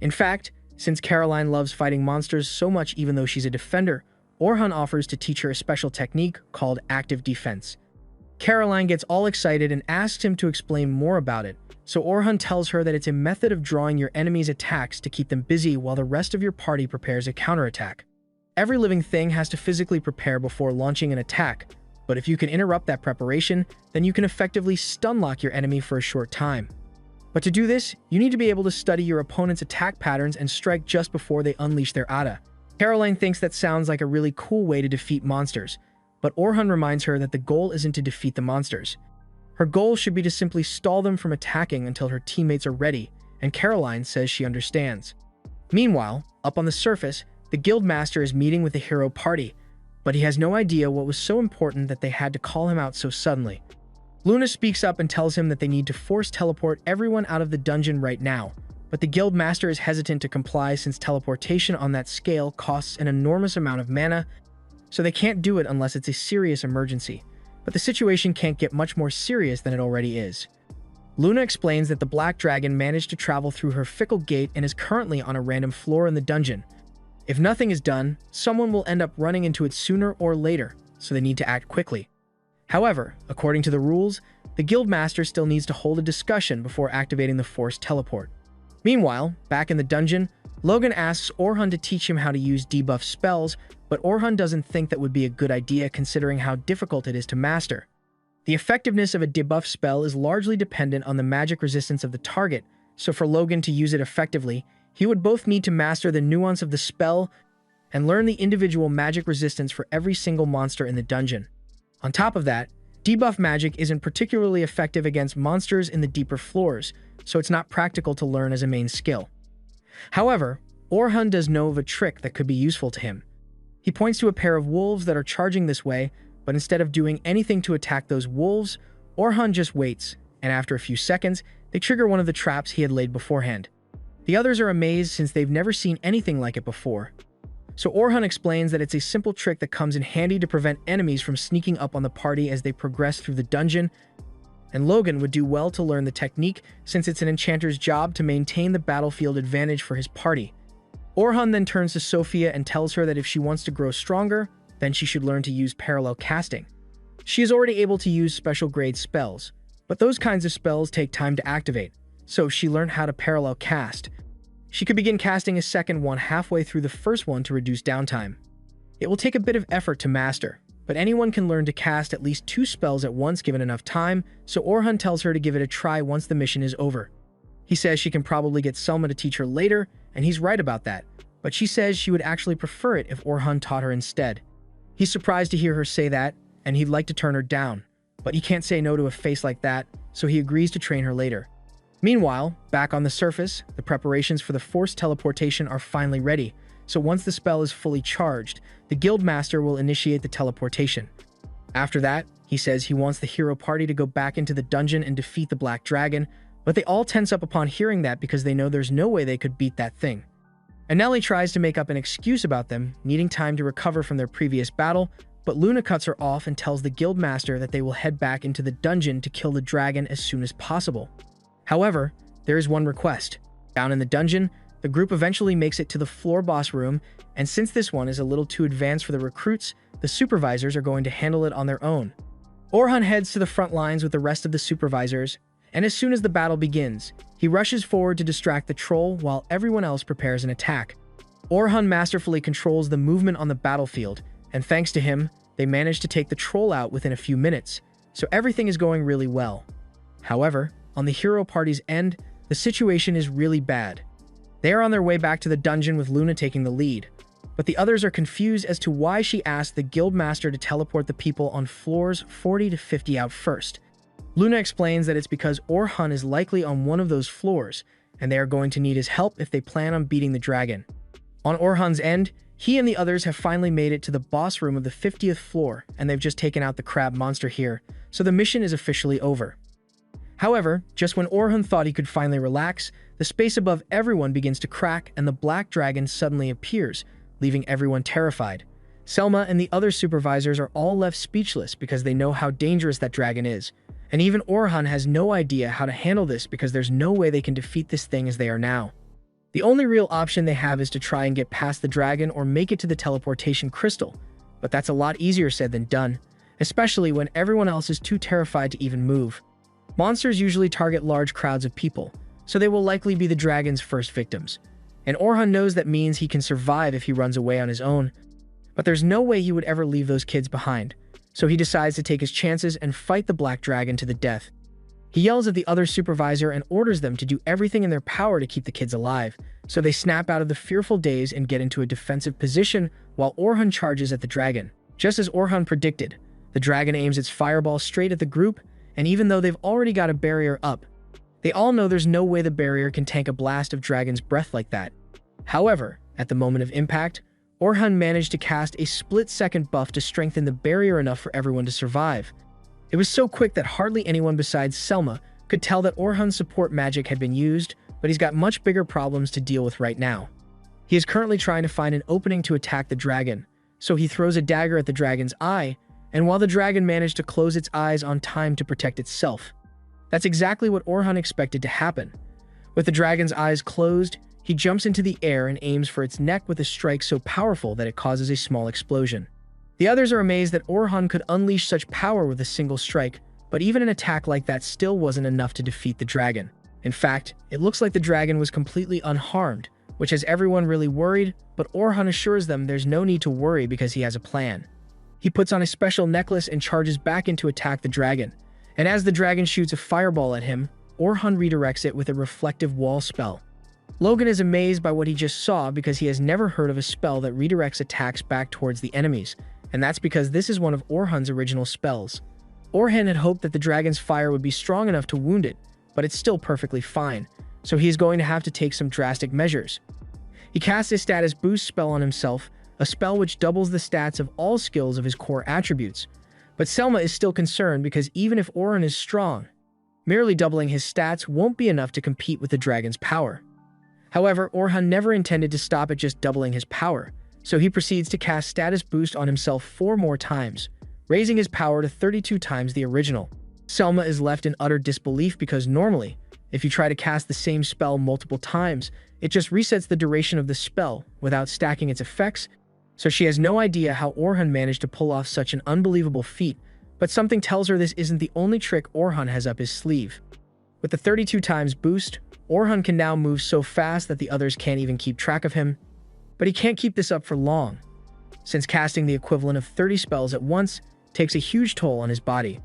In fact, since Caroline loves fighting monsters so much even though she's a defender, Orhan offers to teach her a special technique called active defense. Caroline gets all excited and asks him to explain more about it, so Orhan tells her that it's a method of drawing your enemy's attacks to keep them busy while the rest of your party prepares a counterattack. Every living thing has to physically prepare before launching an attack, but if you can interrupt that preparation, then you can effectively stun-lock your enemy for a short time. But to do this, you need to be able to study your opponent's attack patterns and strike just before they unleash their Ada. Caroline thinks that sounds like a really cool way to defeat monsters, but Orhan reminds her that the goal isn't to defeat the monsters. Her goal should be to simply stall them from attacking until her teammates are ready, and Caroline says she understands. Meanwhile, up on the surface, the guild master is meeting with the hero party, but he has no idea what was so important that they had to call him out so suddenly. Luna speaks up and tells him that they need to force teleport everyone out of the dungeon right now, but the guild master is hesitant to comply since teleportation on that scale costs an enormous amount of mana, so they can't do it unless it's a serious emergency. But the situation can't get much more serious than it already is. Luna explains that the Black Dragon managed to travel through her fickle gate and is currently on a random floor in the dungeon. If nothing is done, someone will end up running into it sooner or later, so they need to act quickly. However, according to the rules, the guild master still needs to hold a discussion before activating the forced teleport. Meanwhile, back in the dungeon, Logan asks Orhan to teach him how to use debuff spells, but Orhan doesn't think that would be a good idea considering how difficult it is to master. The effectiveness of a debuff spell is largely dependent on the magic resistance of the target, so for Logan to use it effectively, He would both need to master the nuance of the spell and learn the individual magic resistance for every single monster in the dungeon. On top of that, debuff magic isn't particularly effective against monsters in the deeper floors, so it's not practical to learn as a main skill. However, Orhun does know of a trick that could be useful to him. He points to a pair of wolves that are charging this way, but instead of doing anything to attack those wolves, Orhun just waits, and after a few seconds, they trigger one of the traps he had laid beforehand. The others are amazed since they've never seen anything like it before. So Orhun explains that it's a simple trick that comes in handy to prevent enemies from sneaking up on the party as they progress through the dungeon, and Logan would do well to learn the technique since it's an enchanter's job to maintain the battlefield advantage for his party. Orhun then turns to Sophia and tells her that if she wants to grow stronger, then she should learn to use parallel casting. She is already able to use special grade spells, but those kinds of spells take time to activate, so she learned how to parallel cast. She could begin casting a second one halfway through the first one to reduce downtime. It will take a bit of effort to master, but anyone can learn to cast at least 2 spells at once given enough time, so Orhun tells her to give it a try once the mission is over. He says she can probably get Selma to teach her later, and he's right about that, but she says she would actually prefer it if Orhun taught her instead. He's surprised to hear her say that, and he'd like to turn her down, but he can't say no to a face like that, so he agrees to train her later. Meanwhile, back on the surface, the preparations for the forced teleportation are finally ready, so once the spell is fully charged, the Guildmaster will initiate the teleportation. After that, he says he wants the hero party to go back into the dungeon and defeat the Black Dragon, but they all tense up upon hearing that because they know there's no way they could beat that thing. Anneli tries to make up an excuse about them, needing time to recover from their previous battle, but Luna cuts her off and tells the Guildmaster that they will head back into the dungeon to kill the dragon as soon as possible. However, there is one request. Down in the dungeon, the group eventually makes it to the floor boss room, and since this one is a little too advanced for the recruits, the supervisors are going to handle it on their own. Orhun heads to the front lines with the rest of the supervisors, and as soon as the battle begins, he rushes forward to distract the troll while everyone else prepares an attack. Orhun masterfully controls the movement on the battlefield, and thanks to him, they manage to take the troll out within a few minutes, so everything is going really well. However, on the hero party's end, the situation is really bad. They are on their way back to the dungeon with Luna taking the lead, but the others are confused as to why she asked the Guildmaster to teleport the people on floors 40 to 50 out first. Luna explains that it's because Orhun is likely on one of those floors, and they are going to need his help if they plan on beating the dragon. On Orhun's end, he and the others have finally made it to the boss room of the 50th floor, and they've just taken out the crab monster here, so the mission is officially over. However, just when Orhun thought he could finally relax, the space above everyone begins to crack and the black dragon suddenly appears, leaving everyone terrified. Selma and the other supervisors are all left speechless because they know how dangerous that dragon is, and even Orhun has no idea how to handle this because there's no way they can defeat this thing as they are now. The only real option they have is to try and get past the dragon or make it to the teleportation crystal, but that's a lot easier said than done, especially when everyone else is too terrified to even move. Monsters usually target large crowds of people, so they will likely be the dragon's first victims, and Orhun knows that means he can survive if he runs away on his own, but there's no way he would ever leave those kids behind, so he decides to take his chances and fight the black dragon to the death. He yells at the other supervisor and orders them to do everything in their power to keep the kids alive, so they snap out of the fearful daze and get into a defensive position while Orhun charges at the dragon. Just as Orhun predicted, the dragon aims its fireball straight at the group, and even though they've already got a barrier up, they all know there's no way the barrier can tank a blast of dragon's breath like that. However, at the moment of impact, Orhun managed to cast a split-second buff to strengthen the barrier enough for everyone to survive. It was so quick that hardly anyone besides Selma could tell that Orhun's support magic had been used, but he's got much bigger problems to deal with right now. He is currently trying to find an opening to attack the dragon, so he throws a dagger at the dragon's eye, and while the dragon managed to close its eyes on time to protect itself. That's exactly what Orhun expected to happen. With the dragon's eyes closed, he jumps into the air and aims for its neck with a strike so powerful that it causes a small explosion. The others are amazed that Orhun could unleash such power with a single strike, but even an attack like that still wasn't enough to defeat the dragon. In fact, it looks like the dragon was completely unharmed, which has everyone really worried, but Orhun assures them there's no need to worry because he has a plan. He puts on a special necklace and charges back in to attack the dragon, and as the dragon shoots a fireball at him, Orhun redirects it with a reflective wall spell. Logan is amazed by what he just saw because he has never heard of a spell that redirects attacks back towards the enemies, and that's because this is one of Orhan's original spells. Orhan had hoped that the dragon's fire would be strong enough to wound it, but it's still perfectly fine, so he is going to have to take some drastic measures. He casts a status boost spell on himself, a spell which doubles the stats of all skills of his core attributes. But Selma is still concerned because even if Orhan is strong, merely doubling his stats won't be enough to compete with the dragon's power. However, Orhan never intended to stop at just doubling his power, so he proceeds to cast status boost on himself 4 more times, raising his power to 32 times the original. Selma is left in utter disbelief because normally, if you try to cast the same spell multiple times, it just resets the duration of the spell without stacking its effects, so she has no idea how Orhan managed to pull off such an unbelievable feat, but something tells her this isn't the only trick Orhan has up his sleeve. With the 32 times boost, Orhan can now move so fast that the others can't even keep track of him, but he can't keep this up for long, since casting the equivalent of 30 spells at once takes a huge toll on his body.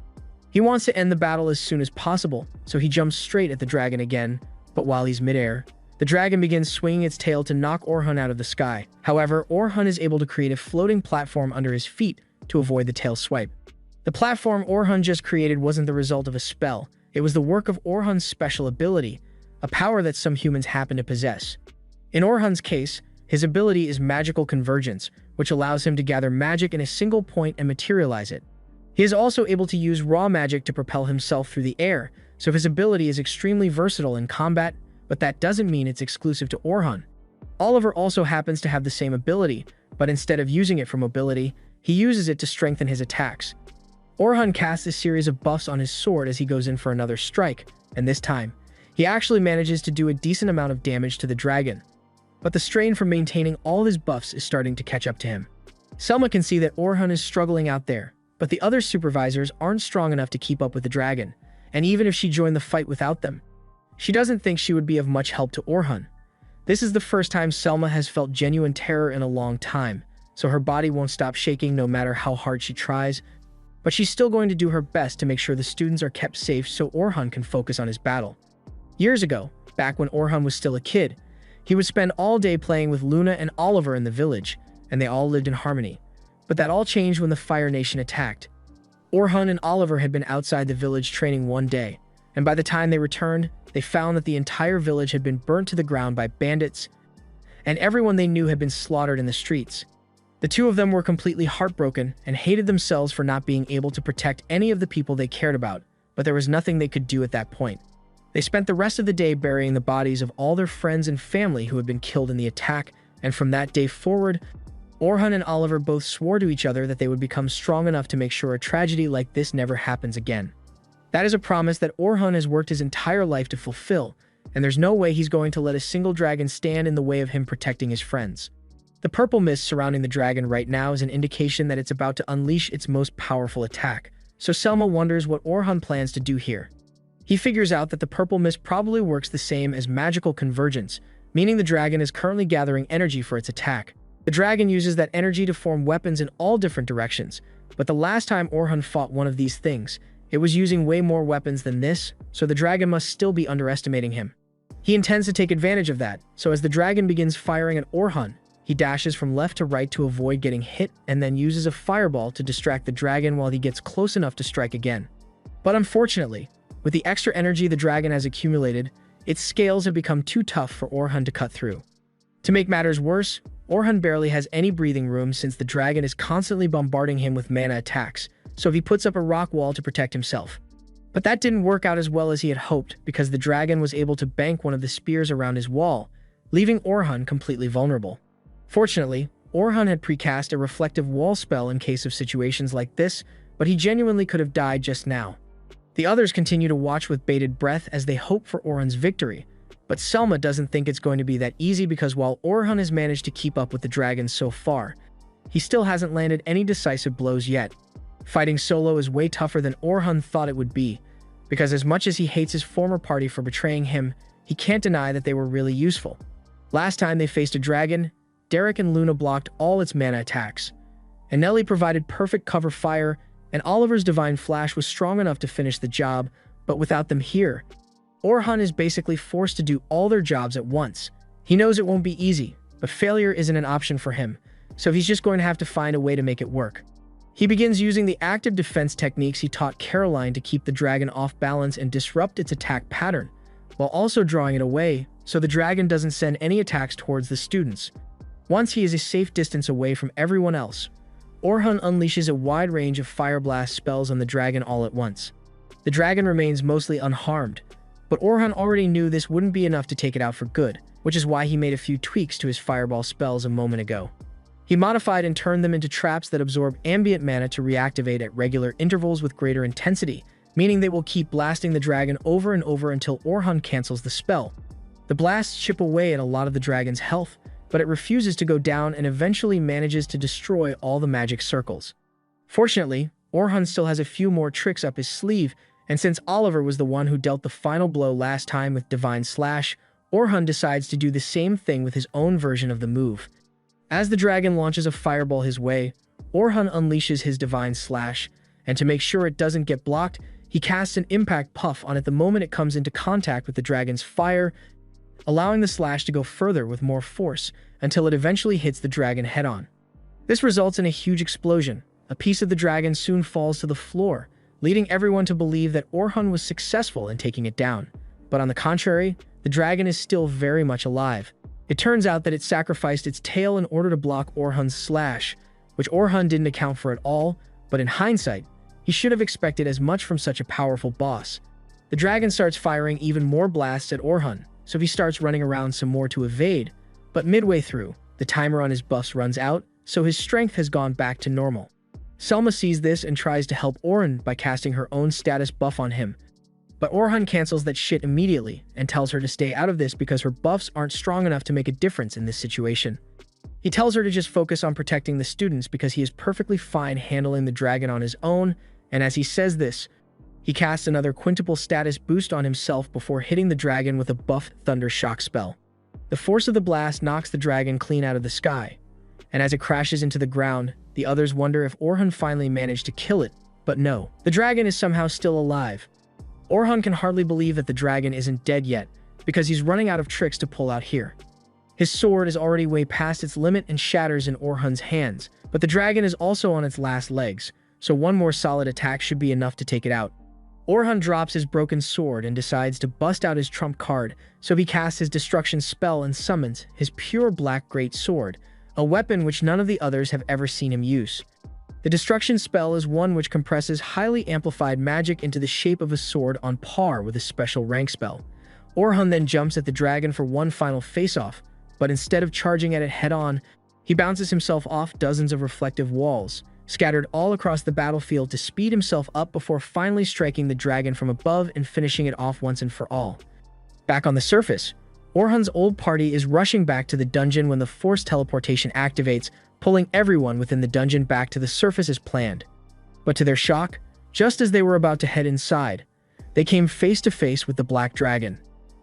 He wants to end the battle as soon as possible, so he jumps straight at the dragon again, but while he's midair, the dragon begins swinging its tail to knock Orhan out of the sky. However, Orhan is able to create a floating platform under his feet to avoid the tail swipe. The platform Orhan just created wasn't the result of a spell, it was the work of Orhan's special ability, a power that some humans happen to possess. In Orhan's case, his ability is magical convergence, which allows him to gather magic in a single point and materialize it. He is also able to use raw magic to propel himself through the air, so his ability is extremely versatile in combat, but that doesn't mean it's exclusive to Orhan. Oliver also happens to have the same ability, but instead of using it for mobility, he uses it to strengthen his attacks. Orhan casts a series of buffs on his sword as he goes in for another strike, and this time, he actually manages to do a decent amount of damage to the dragon. But the strain from maintaining all his buffs is starting to catch up to him. Selma can see that Orhan is struggling out there, but the other supervisors aren't strong enough to keep up with the dragon, and even if she joined the fight without them, she doesn't think she would be of much help to Orhan. This is the first time Selma has felt genuine terror in a long time, so her body won't stop shaking no matter how hard she tries, but she's still going to do her best to make sure the students are kept safe so Orhan can focus on his battle. Years ago, back when Orhan was still a kid, he would spend all day playing with Luna and Oliver in the village, and they all lived in harmony. But that all changed when the Fire Nation attacked. Orhan and Oliver had been outside the village training one day, and by the time they returned, they found that the entire village had been burnt to the ground by bandits, and everyone they knew had been slaughtered in the streets. The two of them were completely heartbroken and hated themselves for not being able to protect any of the people they cared about, but there was nothing they could do at that point. They spent the rest of the day burying the bodies of all their friends and family who had been killed in the attack, and from that day forward, Orhan and Oliver both swore to each other that they would become strong enough to make sure a tragedy like this never happens again. That is a promise that Orhan has worked his entire life to fulfill, and there's no way he's going to let a single dragon stand in the way of him protecting his friends. The purple mist surrounding the dragon right now is an indication that it's about to unleash its most powerful attack, so Selma wonders what Orhan plans to do here. He figures out that the purple mist probably works the same as magical convergence, meaning the dragon is currently gathering energy for its attack. The dragon uses that energy to form weapons in all different directions, but the last time Orhan fought one of these things, it was using way more weapons than this, so the dragon must still be underestimating him. He intends to take advantage of that, so as the dragon begins firing at Orhan, he dashes from left to right to avoid getting hit and then uses a fireball to distract the dragon while he gets close enough to strike again. But unfortunately, with the extra energy the dragon has accumulated, its scales have become too tough for Orhan to cut through. To make matters worse, Orhan barely has any breathing room since the dragon is constantly bombarding him with mana attacks, so he puts up a rock wall to protect himself. But that didn't work out as well as he had hoped because the dragon was able to bank one of the spears around his wall, leaving Orhan completely vulnerable. Fortunately, Orhan had precast a reflective wall spell in case of situations like this, but he genuinely could have died just now. The others continue to watch with bated breath as they hope for Orhan's victory, but Selma doesn't think it's going to be that easy because while Orhan has managed to keep up with the dragon so far, he still hasn't landed any decisive blows yet. Fighting solo is way tougher than Orhan thought it would be, because as much as he hates his former party for betraying him, he can't deny that they were really useful. Last time they faced a dragon, Derek and Luna blocked all its mana attacks, and Nelly provided perfect cover fire, and Oliver's Divine Flash was strong enough to finish the job, but without them here, Orhan is basically forced to do all their jobs at once, He knows it won't be easy, but failure isn't an option for him, so he's just going to have to find a way to make it work. He begins using the active defense techniques he taught Caroline to keep the dragon off balance and disrupt its attack pattern, while also drawing it away so the dragon doesn't send any attacks towards the students. Once he is a safe distance away from everyone else, Orhun unleashes a wide range of fire blast spells on the dragon all at once. The dragon remains mostly unharmed, but Orhun already knew this wouldn't be enough to take it out for good, which is why he made a few tweaks to his fireball spells a moment ago. He modified and turned them into traps that absorb ambient mana to reactivate at regular intervals with greater intensity, meaning they will keep blasting the dragon over and over until Orhun cancels the spell. The blasts chip away at a lot of the dragon's health, but it refuses to go down and eventually manages to destroy all the magic circles. Fortunately, Orhun still has a few more tricks up his sleeve, and since Oliver was the one who dealt the final blow last time with Divine Slash, Orhun decides to do the same thing with his own version of the move. As the dragon launches a fireball his way, Orhun unleashes his Divine Slash, and to make sure it doesn't get blocked, he casts an impact puff on it the moment it comes into contact with the dragon's fire, allowing the slash to go further with more force until it eventually hits the dragon head-on. This results in a huge explosion. A piece of the dragon soon falls to the floor, leading everyone to believe that Orhun was successful in taking it down. But on the contrary, the dragon is still very much alive. It turns out that it sacrificed its tail in order to block Orhun's slash, which Orhun didn't account for at all, but in hindsight, he should have expected as much from such a powerful boss. The dragon starts firing even more blasts at Orhun, so he starts running around some more to evade, but midway through, the timer on his buffs runs out, so his strength has gone back to normal. Selma sees this and tries to help Orhun by casting her own status buff on him, but Orhun cancels that shit immediately and tells her to stay out of this because her buffs aren't strong enough to make a difference in this situation. He tells her to just focus on protecting the students because he is perfectly fine handling the dragon on his own, and as he says this, he casts another quintuple status boost on himself before hitting the dragon with a buff Thunder Shock spell. The force of the blast knocks the dragon clean out of the sky, and as it crashes into the ground, the others wonder if Orhun finally managed to kill it, but no, the dragon is somehow still alive. Orhun can hardly believe that the dragon isn't dead yet, because he's running out of tricks to pull out here. His sword is already way past its limit and shatters in Orhun's hands, but the dragon is also on its last legs, so one more solid attack should be enough to take it out. Orhun drops his broken sword and decides to bust out his trump card, so he casts his destruction spell and summons his pure black great sword, a weapon which none of the others have ever seen him use. The destruction spell is one which compresses highly amplified magic into the shape of a sword on par with a special rank spell. Orhun then jumps at the dragon for one final face-off, but instead of charging at it head-on, he bounces himself off dozens of reflective walls, scattered all across the battlefield to speed himself up before finally striking the dragon from above and finishing it off once and for all. Back on the surface, Orhun's old party is rushing back to the dungeon when the forced teleportation activates, pulling everyone within the dungeon back to the surface as planned. But to their shock, just as they were about to head inside, they came face to face with the black dragon.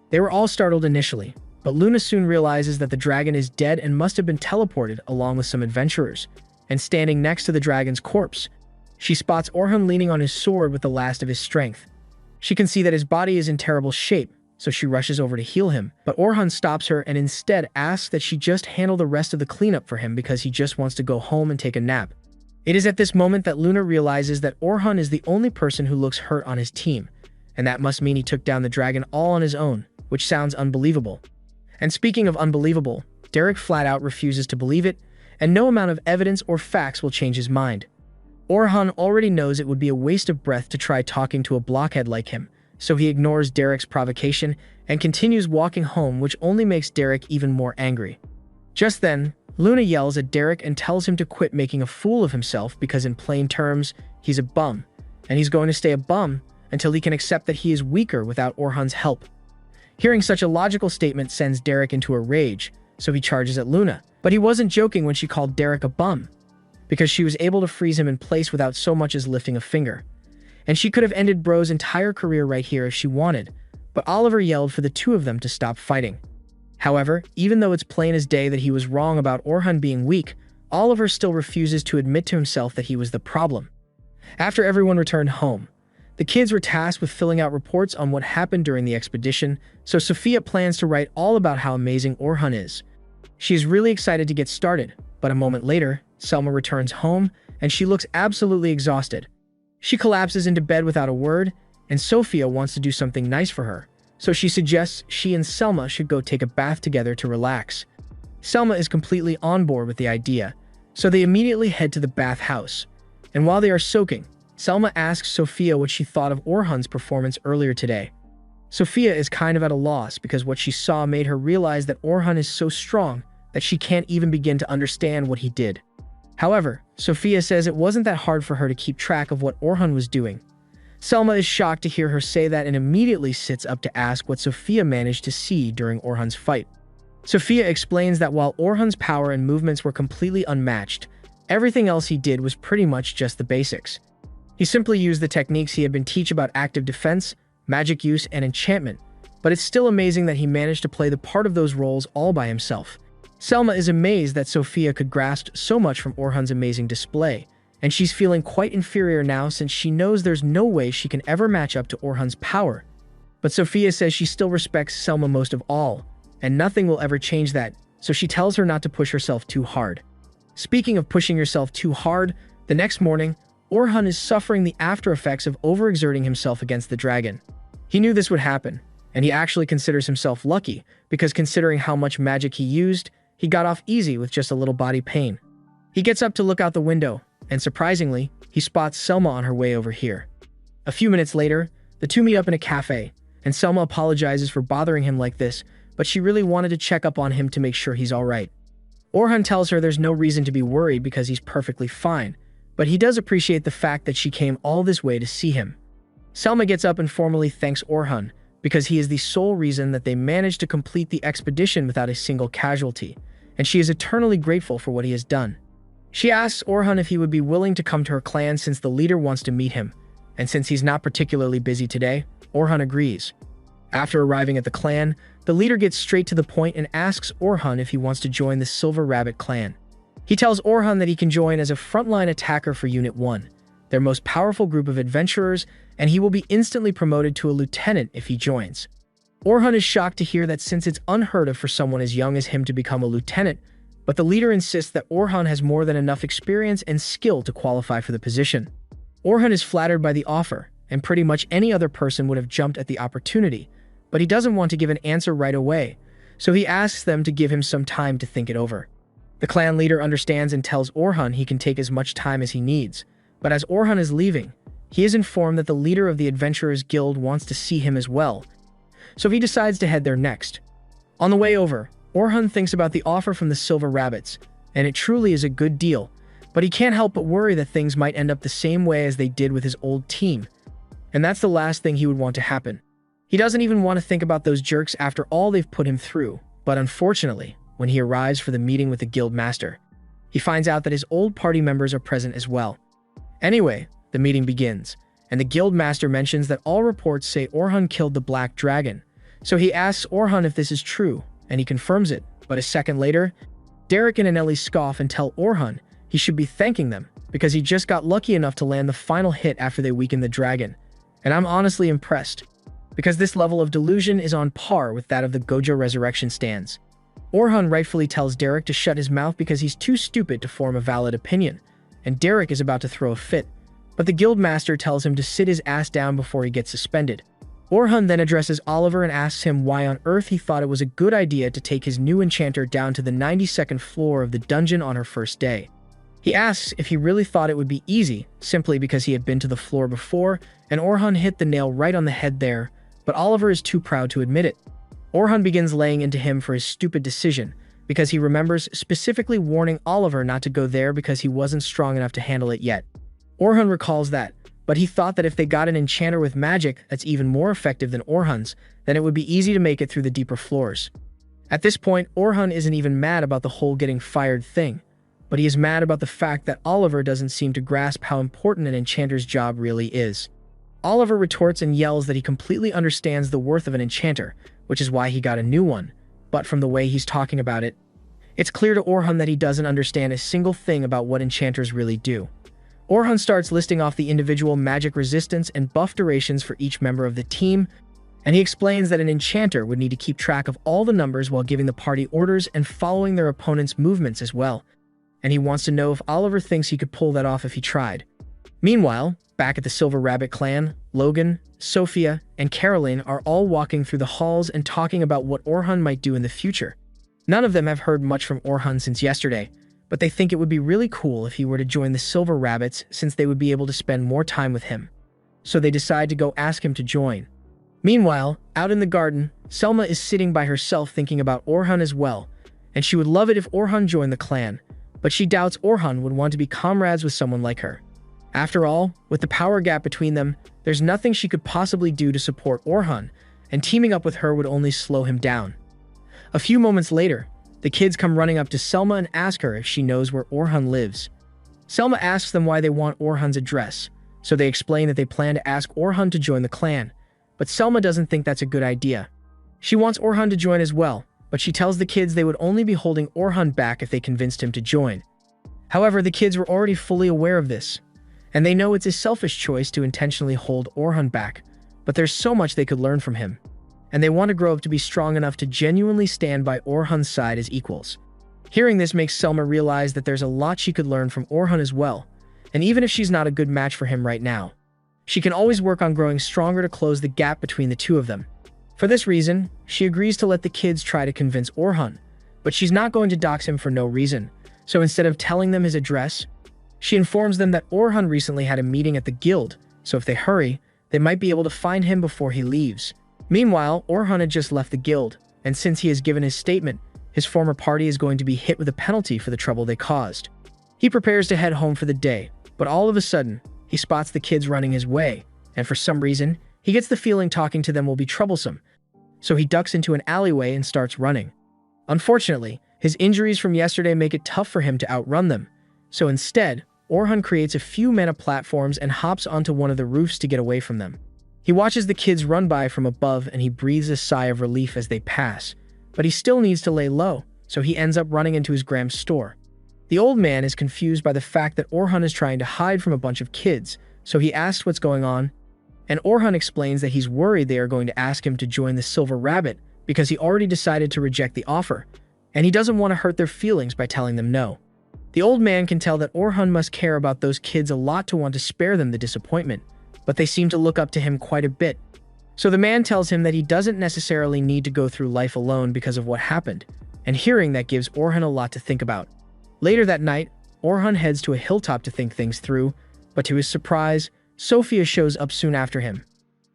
They were all startled initially, but Luna soon realizes that the dragon is dead and must have been teleported along with some adventurers, and standing next to the dragon's corpse, she spots Orhun leaning on his sword with the last of his strength. She can see that his body is in terrible shape, so she rushes over to heal him, but Orhun stops her and instead asks that she just handle the rest of the cleanup for him because he just wants to go home and take a nap. It is at this moment that Luna realizes that Orhun is the only person who looks hurt on his team, and that must mean he took down the dragon all on his own, which sounds unbelievable. And speaking of unbelievable, Derek flat out refuses to believe it, and no amount of evidence or facts will change his mind. Orhun already knows it would be a waste of breath to try talking to a blockhead like him, so he ignores Derek's provocation and continues walking home, which only makes Derek even more angry. Just then, Luna yells at Derek and tells him to quit making a fool of himself because in plain terms, he's a bum, and he's going to stay a bum until he can accept that he is weaker without Orhun's help. Hearing such a logical statement sends Derek into a rage, so he charges at Luna. But he wasn't joking when she called Derek a bum, because she was able to freeze him in place without so much as lifting a finger. And she could have ended Bro's entire career right here if she wanted, but Oliver yelled for the two of them to stop fighting. However, even though it's plain as day that he was wrong about Orhun being weak, Oliver still refuses to admit to himself that he was the problem. After everyone returned home, The kids were tasked with filling out reports on what happened during the expedition, so Sophia plans to write all about how amazing Orhun is. She is really excited to get started, but a moment later, Selma returns home, and she looks absolutely exhausted. She collapses into bed without a word, and Sophia wants to do something nice for her, so she suggests she and Selma should go take a bath together to relax. Selma is completely on board with the idea, so they immediately head to the bathhouse. And while they are soaking, Selma asks Sophia what she thought of Orhun's performance earlier today. Sophia is kind of at a loss because what she saw made her realize that Orhun is so strong that she can't even begin to understand what he did. However, Sophia says it wasn't that hard for her to keep track of what Orhun was doing. Selma is shocked to hear her say that and immediately sits up to ask what Sophia managed to see during Orhun's fight. Sophia explains that while Orhun's power and movements were completely unmatched, everything else he did was pretty much just the basics. He simply used the techniques he had been taught about active defense, magic use, and enchantment, but it's still amazing that he managed to play the part of those roles all by himself. Selma is amazed that Sophia could grasp so much from Orhun's amazing display, and she's feeling quite inferior now since she knows there's no way she can ever match up to Orhun's power. But Sophia says she still respects Selma most of all, and nothing will ever change that, so she tells her not to push herself too hard. Speaking of pushing yourself too hard, the next morning, Orhun is suffering the after effects of overexerting himself against the dragon. He knew this would happen, and he actually considers himself lucky, because considering how much magic he used, he got off easy with just a little body pain. He gets up to look out the window, and surprisingly, he spots Selma on her way over here. A few minutes later, the two meet up in a cafe, and Selma apologizes for bothering him like this, but she really wanted to check up on him to make sure he's alright. Orhun tells her there's no reason to be worried because he's perfectly fine, but he does appreciate the fact that she came all this way to see him. Selma gets up and formally thanks Orhun, because he is the sole reason that they managed to complete the expedition without a single casualty, and she is eternally grateful for what he has done. She asks Orhun if he would be willing to come to her clan since the leader wants to meet him, and since he's not particularly busy today, Orhun agrees. After arriving at the clan, the leader gets straight to the point and asks Orhun if he wants to join the Silver Rabbit clan. He tells Orhun that he can join as a frontline attacker for Unit 1, their most powerful group of adventurers, and he will be instantly promoted to a lieutenant if he joins. Orhun is shocked to hear that since it's unheard of for someone as young as him to become a lieutenant, but the leader insists that Orhun has more than enough experience and skill to qualify for the position. Orhun is flattered by the offer, and pretty much any other person would have jumped at the opportunity, but he doesn't want to give an answer right away, so he asks them to give him some time to think it over. The clan leader understands and tells Orhun he can take as much time as he needs, but as Orhun is leaving, he is informed that the leader of the Adventurers Guild wants to see him as well, so he decides to head there next. On the way over, Orhun thinks about the offer from the Silver Rabbits, and it truly is a good deal, but he can't help but worry that things might end up the same way as they did with his old team, and that's the last thing he would want to happen. He doesn't even want to think about those jerks after all they've put him through, but unfortunately, when he arrives for the meeting with the guild master, he finds out that his old party members are present as well. Anyway, the meeting begins, and the guild master mentions that all reports say Orhun killed the Black Dragon, so he asks Orhun if this is true, and he confirms it, but a second later, Derek and Anelli scoff and tell Orhun he should be thanking them because he just got lucky enough to land the final hit after they weakened the dragon, and I'm honestly impressed, because this level of delusion is on par with that of the Gojo resurrection stands. Orhun rightfully tells Derek to shut his mouth because he's too stupid to form a valid opinion, and Derek is about to throw a fit, but the guild master tells him to sit his ass down before he gets suspended. Orhun then addresses Oliver and asks him why on earth he thought it was a good idea to take his new enchanter down to the 92nd floor of the dungeon on her first day. He asks if he really thought it would be easy, simply because he had been to the floor before, and Orhun hit the nail right on the head there, but Oliver is too proud to admit it. Orhun begins laying into him for his stupid decision, because he remembers specifically warning Oliver not to go there because he wasn't strong enough to handle it yet. Orhun recalls that, but he thought that if they got an enchanter with magic that's even more effective than Orhun's, then it would be easy to make it through the deeper floors. At this point, Orhun isn't even mad about the whole getting fired thing, but he is mad about the fact that Oliver doesn't seem to grasp how important an enchanter's job really is. Oliver retorts and yells that he completely understands the worth of an enchanter, which is why he got a new one, but from the way he's talking about it, it's clear to Orhun that he doesn't understand a single thing about what enchanters really do. Orhan starts listing off the individual magic resistance and buff durations for each member of the team, and he explains that an enchanter would need to keep track of all the numbers while giving the party orders and following their opponent's movements as well. And he wants to know if Oliver thinks he could pull that off if he tried. Meanwhile, back at the Silver Rabbit clan, Logan, Sophia, and Caroline are all walking through the halls and talking about what Orhan might do in the future. None of them have heard much from Orhan since yesterday, but they think it would be really cool if he were to join the Silver Rabbits since they would be able to spend more time with him. So they decide to go ask him to join. Meanwhile, out in the garden, Selma is sitting by herself thinking about Orhan as well, and she would love it if Orhan joined the clan, but she doubts Orhan would want to be comrades with someone like her. After all, with the power gap between them, there's nothing she could possibly do to support Orhan, and teaming up with her would only slow him down. A few moments later, the kids come running up to Selma and ask her if she knows where Orhan lives. Selma asks them why they want Orhan's address, so they explain that they plan to ask Orhan to join the clan, but Selma doesn't think that's a good idea. She wants Orhan to join as well, but she tells the kids they would only be holding Orhan back if they convinced him to join. However, the kids were already fully aware of this, and they know it's a selfish choice to intentionally hold Orhan back, but there's so much they could learn from him, and they want to grow up to be strong enough to genuinely stand by Orhan's side as equals. Hearing this makes Selma realize that there's a lot she could learn from Orhan as well, and even if she's not a good match for him right now, she can always work on growing stronger to close the gap between the two of them. For this reason, she agrees to let the kids try to convince Orhan, but she's not going to dox him for no reason, so instead of telling them his address, she informs them that Orhan recently had a meeting at the guild, so if they hurry, they might be able to find him before he leaves. Meanwhile, Orhan had just left the guild, and since he has given his statement, his former party is going to be hit with a penalty for the trouble they caused. He prepares to head home for the day, but all of a sudden, he spots the kids running his way, and for some reason, he gets the feeling talking to them will be troublesome, so he ducks into an alleyway and starts running. Unfortunately, his injuries from yesterday make it tough for him to outrun them, so instead, Orhan creates a few mana platforms and hops onto one of the roofs to get away from them. He watches the kids run by from above and he breathes a sigh of relief as they pass, but he still needs to lay low, so he ends up running into his Gram's store. The old man is confused by the fact that Orhan is trying to hide from a bunch of kids, so he asks what's going on, and Orhan explains that he's worried they are going to ask him to join the Silver Rabbit because he already decided to reject the offer, and he doesn't want to hurt their feelings by telling them no. The old man can tell that Orhan must care about those kids a lot to want to spare them the disappointment, but they seem to look up to him quite a bit. So the man tells him that he doesn't necessarily need to go through life alone because of what happened, and hearing that gives Orhan a lot to think about. Later that night, Orhan heads to a hilltop to think things through, but to his surprise, Sophia shows up soon after him.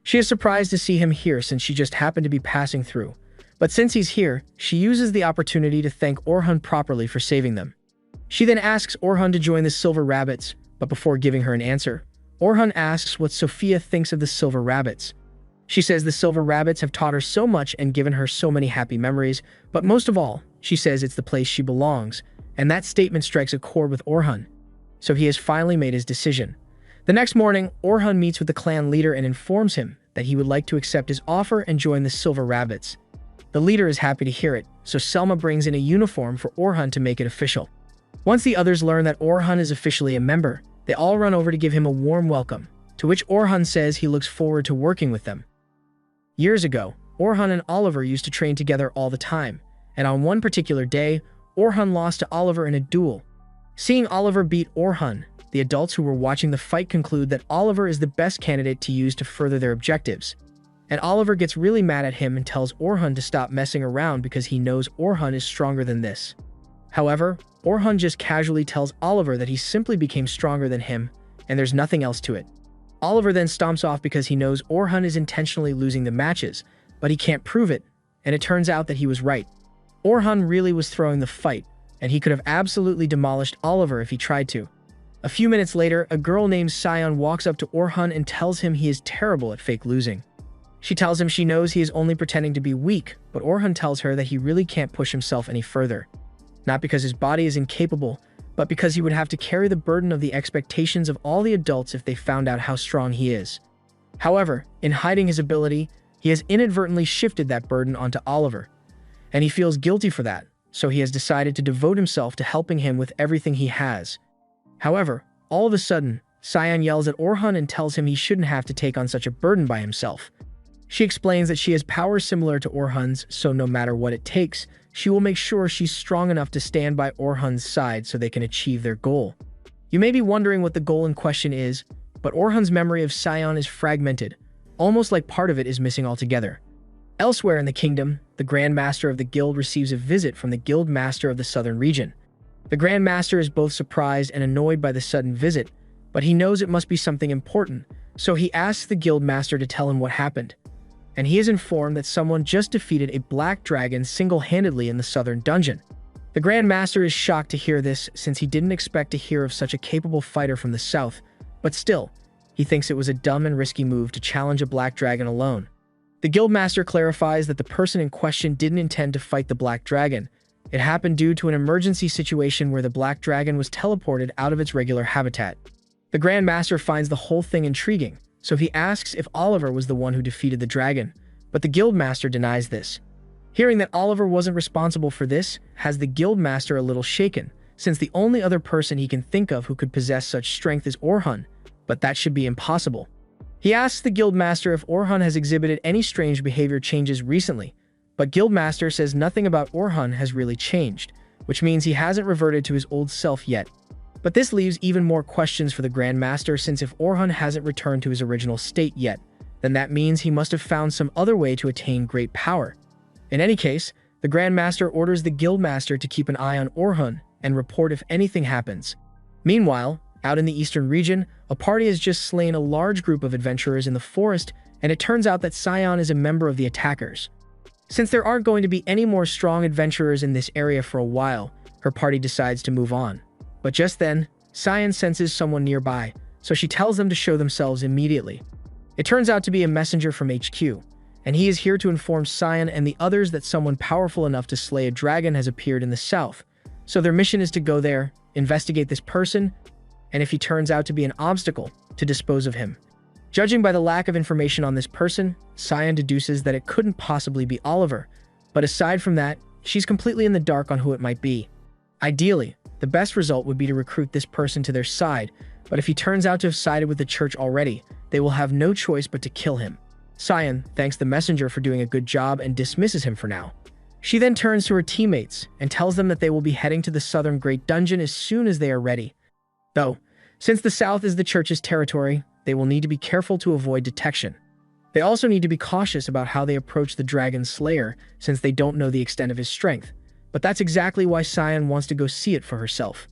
She is surprised to see him here since she just happened to be passing through, but since he's here, she uses the opportunity to thank Orhan properly for saving them. She then asks Orhan to join the Silver Rabbits, but before giving her an answer, Orhan asks what Sophia thinks of the Silver Rabbits. She says the Silver Rabbits have taught her so much and given her so many happy memories, but most of all, she says it's the place she belongs, and that statement strikes a chord with Orhan. So he has finally made his decision. The next morning, Orhan meets with the clan leader and informs him that he would like to accept his offer and join the Silver Rabbits. The leader is happy to hear it, so Selma brings in a uniform for Orhan to make it official. Once the others learn that Orhan is officially a member, they all run over to give him a warm welcome, to which Orhan says he looks forward to working with them. Years ago, Orhan and Oliver used to train together all the time, and on one particular day, Orhan lost to Oliver in a duel. Seeing Oliver beat Orhan, the adults who were watching the fight conclude that Oliver is the best candidate to use to further their objectives. And Oliver gets really mad at him and tells Orhan to stop messing around because he knows Orhan is stronger than this. However, Orhan just casually tells Oliver that he simply became stronger than him, and there's nothing else to it. Oliver then stomps off because he knows Orhan is intentionally losing the matches, but he can't prove it, and it turns out that he was right. Orhan really was throwing the fight, and he could have absolutely demolished Oliver if he tried to. A few minutes later, a girl named Sion walks up to Orhan and tells him he is terrible at fake losing. She tells him she knows he is only pretending to be weak, but Orhan tells her that he really can't push himself any further. Not because his body is incapable, but because he would have to carry the burden of the expectations of all the adults if they found out how strong he is. However, in hiding his ability, he has inadvertently shifted that burden onto Oliver, and he feels guilty for that, so he has decided to devote himself to helping him with everything he has. However, All of a sudden, Cyan yells at Orhan and tells him he shouldn't have to take on such a burden by himself. She explains that she has powers similar to Orhan's, so no matter what it takes, she will make sure she's strong enough to stand by Orhan's side so they can achieve their goal. You may be wondering what the goal in question is, but Orhan's memory of Cyan is fragmented, almost like part of it is missing altogether. Elsewhere in the kingdom, the Grand Master of the guild receives a visit from the Guild Master of the southern region. The Grand Master is both surprised and annoyed by the sudden visit, but he knows it must be something important, so he asks the Guild Master to tell him what happened. And he is informed that someone just defeated a black dragon single-handedly in the southern dungeon. The Grand Master is shocked to hear this since he didn't expect to hear of such a capable fighter from the south, but still, he thinks it was a dumb and risky move to challenge a black dragon alone. The Guildmaster clarifies that the person in question didn't intend to fight the black dragon. It happened due to an emergency situation where the black dragon was teleported out of its regular habitat. The Grand Master finds the whole thing intriguing, so he asks if Oliver was the one who defeated the dragon, but the Guildmaster denies this. Hearing that Oliver wasn't responsible for this has the Guildmaster a little shaken, since the only other person he can think of who could possess such strength is Orhan, but that should be impossible. He asks the Guildmaster if Orhan has exhibited any strange behavior changes recently, but Guildmaster says nothing about Orhan has really changed, which means he hasn't reverted to his old self yet. But this leaves even more questions for the Grand Master, since if Orhan hasn't returned to his original state yet, then that means he must have found some other way to attain great power. In any case, the Grand Master orders the Guildmaster to keep an eye on Orhan and report if anything happens. Meanwhile, out in the eastern region, a party has just slain a large group of adventurers in the forest, and it turns out that Cyan is a member of the attackers. Since there aren't going to be any more strong adventurers in this area for a while, her party decides to move on. But just then, Cyan senses someone nearby, so she tells them to show themselves immediately. It turns out to be a messenger from HQ, and he is here to inform Cyan and the others that someone powerful enough to slay a dragon has appeared in the south. So their mission is to go there, investigate this person, and if he turns out to be an obstacle, to dispose of him. Judging by the lack of information on this person, Cyan deduces that it couldn't possibly be Oliver, but aside from that, she's completely in the dark on who it might be. Ideally, the best result would be to recruit this person to their side, but if he turns out to have sided with the church already, they will have no choice but to kill him. Cyan thanks the messenger for doing a good job and dismisses him for now. She then turns to her teammates and tells them that they will be heading to the southern Great Dungeon as soon as they are ready. Though, since the south is the church's territory, they will need to be careful to avoid detection. They also need to be cautious about how they approach the Dragon Slayer, since they don't know the extent of his strength. But that's exactly why Cyan wants to go see it for herself.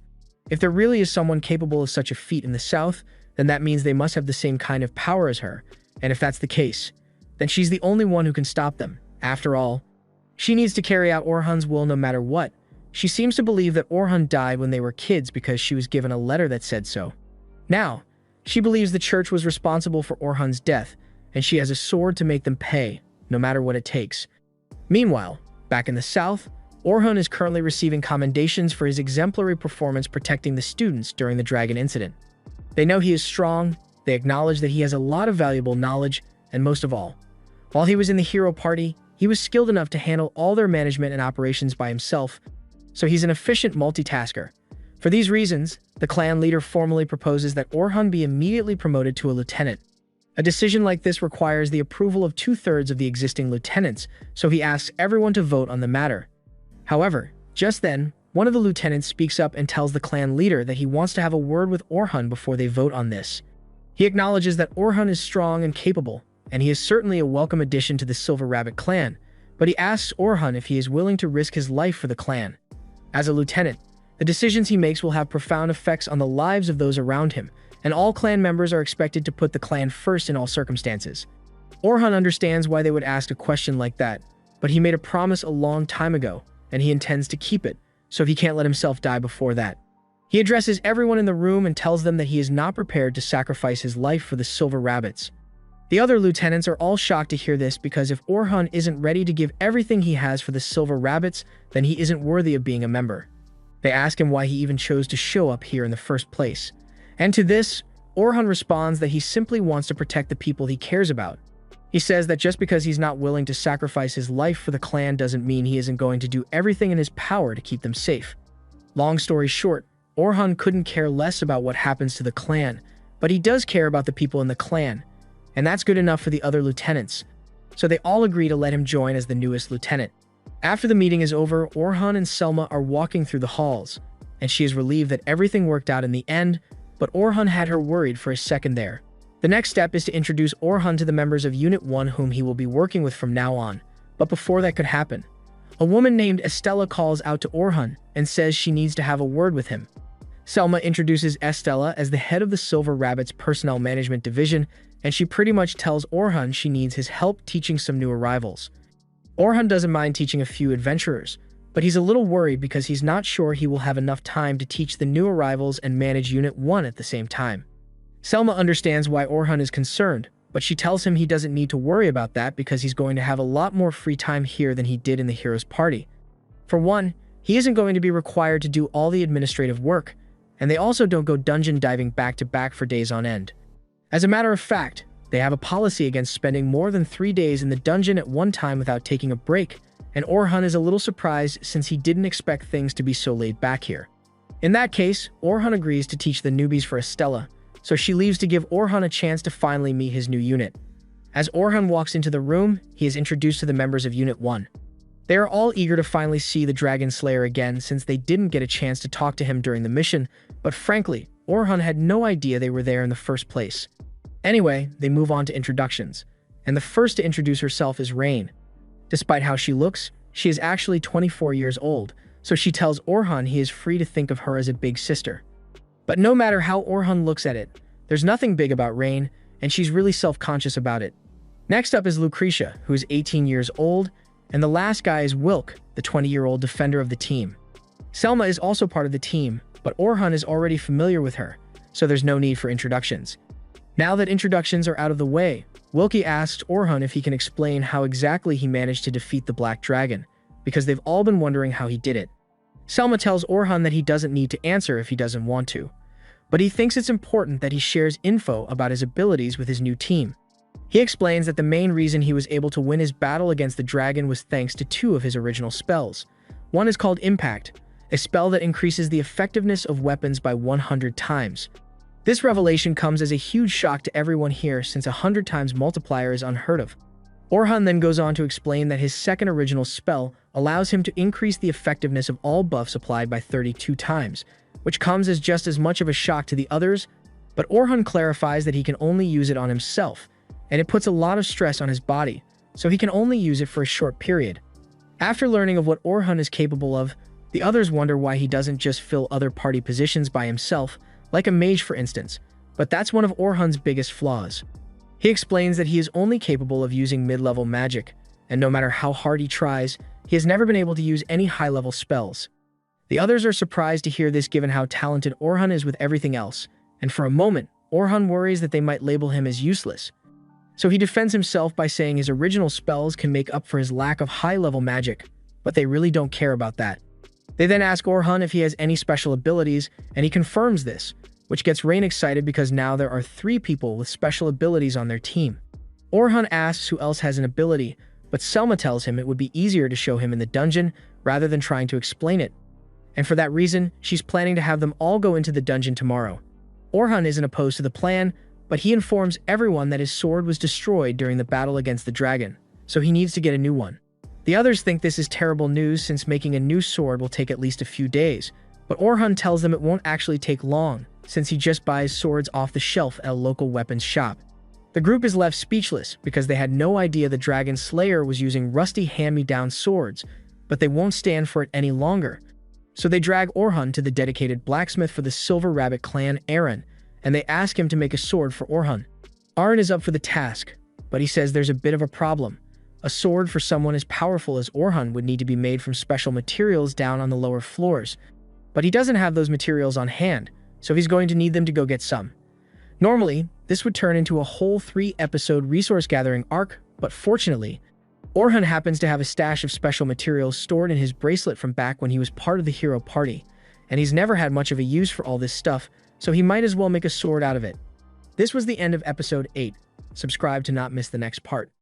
If there really is someone capable of such a feat in the south, then that means they must have the same kind of power as her, and if that's the case, then she's the only one who can stop them. After all, she needs to carry out Orhan's will no matter what. She seems to believe that Orhan died when they were kids because she was given a letter that said so. Now, she believes the church was responsible for Orhan's death, and she has a sword to make them pay, no matter what it takes. Meanwhile, back in the south, Orhan is currently receiving commendations for his exemplary performance protecting the students during the dragon incident. They know he is strong, they acknowledge that he has a lot of valuable knowledge, and most of all, while he was in the hero party, he was skilled enough to handle all their management and operations by himself, so he's an efficient multitasker. For these reasons, the clan leader formally proposes that Orhan be immediately promoted to a lieutenant. A decision like this requires the approval of 2/3 of the existing lieutenants, so he asks everyone to vote on the matter. However, just then, one of the lieutenants speaks up and tells the clan leader that he wants to have a word with Orhan before they vote on this. He acknowledges that Orhan is strong and capable, and he is certainly a welcome addition to the Silver Rabbit clan, but he asks Orhan if he is willing to risk his life for the clan. As a lieutenant, the decisions he makes will have profound effects on the lives of those around him, and all clan members are expected to put the clan first in all circumstances. Orhan understands why they would ask a question like that, but he made a promise a long time ago, and he intends to keep it, so he can't let himself die before that. He addresses everyone in the room and tells them that he is not prepared to sacrifice his life for the Silver Rabbits. The other lieutenants are all shocked to hear this because if Orhan isn't ready to give everything he has for the Silver Rabbits, then he isn't worthy of being a member. They ask him why he even chose to show up here in the first place. And to this, Orhan responds that he simply wants to protect the people he cares about. He says that just because he's not willing to sacrifice his life for the clan doesn't mean he isn't going to do everything in his power to keep them safe. Long story short, Orhan couldn't care less about what happens to the clan, but he does care about the people in the clan, and that's good enough for the other lieutenants. So they all agree to let him join as the newest lieutenant. After the meeting is over, Orhan and Selma are walking through the halls, and she is relieved that everything worked out in the end, but Orhan had her worried for a second there. The next step is to introduce Orhan to the members of Unit 1 whom he will be working with from now on. But before that could happen, a woman named Estella calls out to Orhan and says she needs to have a word with him. Selma introduces Estella as the head of the Silver Rabbit's Personnel Management Division, and she pretty much tells Orhan she needs his help teaching some new arrivals. Orhan doesn't mind teaching a few adventurers, but he's a little worried because he's not sure he will have enough time to teach the new arrivals and manage Unit 1 at the same time. Selma understands why Orhan is concerned, but she tells him he doesn't need to worry about that because he's going to have a lot more free time here than he did in the Heroes Party. For one, he isn't going to be required to do all the administrative work, and they also don't go dungeon diving back to back for days on end. As a matter of fact, they have a policy against spending more than 3 days in the dungeon at one time without taking a break, and Orhan is a little surprised since he didn't expect things to be so laid back here. In that case, Orhan agrees to teach the newbies for Estella, so she leaves to give Orhan a chance to finally meet his new unit. As Orhan walks into the room, he is introduced to the members of Unit 1. They are all eager to finally see the Dragon Slayer again since they didn't get a chance to talk to him during the mission, but frankly, Orhan had no idea they were there in the first place. Anyway, they move on to introductions, and the first to introduce herself is Rain. Despite how she looks, she is actually 24 years old, so she tells Orhan he is free to think of her as a big sister. But no matter how Orhan looks at it, there's nothing big about Rain, and she's really self-conscious about it. Next up is Lucretia, who is 18 years old, and the last guy is Wilk, the 20-year-old defender of the team. Selma is also part of the team, but Orhan is already familiar with her, so there's no need for introductions. Now that introductions are out of the way, Wilkie asks Orhan if he can explain how exactly he managed to defeat the Black Dragon, because they've all been wondering how he did it. Selma tells Orhan that he doesn't need to answer if he doesn't want to, but he thinks it's important that he shares info about his abilities with his new team. He explains that the main reason he was able to win his battle against the dragon was thanks to 2 of his original spells. One is called Impact, a spell that increases the effectiveness of weapons by 100 times. This revelation comes as a huge shock to everyone here since 100 times multiplier is unheard of. Orhan then goes on to explain that his second original spell allows him to increase the effectiveness of all buffs applied by 32 times, which comes as just as much of a shock to the others, but Orhan clarifies that he can only use it on himself, and it puts a lot of stress on his body, so he can only use it for a short period. After learning of what Orhan is capable of, the others wonder why he doesn't just fill other party positions by himself, like a mage for instance, but that's one of Orhan's biggest flaws. He explains that he is only capable of using mid-level magic, and no matter how hard he tries, he has never been able to use any high-level spells. The others are surprised to hear this given how talented Orhan is with everything else, and for a moment, Orhan worries that they might label him as useless. So he defends himself by saying his original spells can make up for his lack of high-level magic, but they really don't care about that. They then ask Orhan if he has any special abilities, and he confirms this, which gets Rain excited because now there are 3 people with special abilities on their team. Orhan asks who else has an ability, but Selma tells him it would be easier to show him in the dungeon rather than trying to explain it. And for that reason, she's planning to have them all go into the dungeon tomorrow. Orhan isn't opposed to the plan, but he informs everyone that his sword was destroyed during the battle against the dragon, so he needs to get a new one. The others think this is terrible news since making a new sword will take at least a few days, but Orhan tells them it won't actually take long, since he just buys swords off the shelf at a local weapons shop. The group is left speechless because they had no idea the Dragon Slayer was using rusty hand-me-down swords, but they won't stand for it any longer. So they drag Orhan to the dedicated blacksmith for the Silver Rabbit clan, Aaron, and they ask him to make a sword for Orhan. Aaron is up for the task, but he says there's a bit of a problem. A sword for someone as powerful as Orhan would need to be made from special materials down on the lower floors, but he doesn't have those materials on hand, so he's going to need them to go get some. Normally, this would turn into a whole 3-episode resource-gathering arc, but fortunately, Orhan happens to have a stash of special materials stored in his bracelet from back when he was part of the hero party, and he's never had much of a use for all this stuff, so he might as well make a sword out of it. This was the end of episode 8. Subscribe to not miss the next part.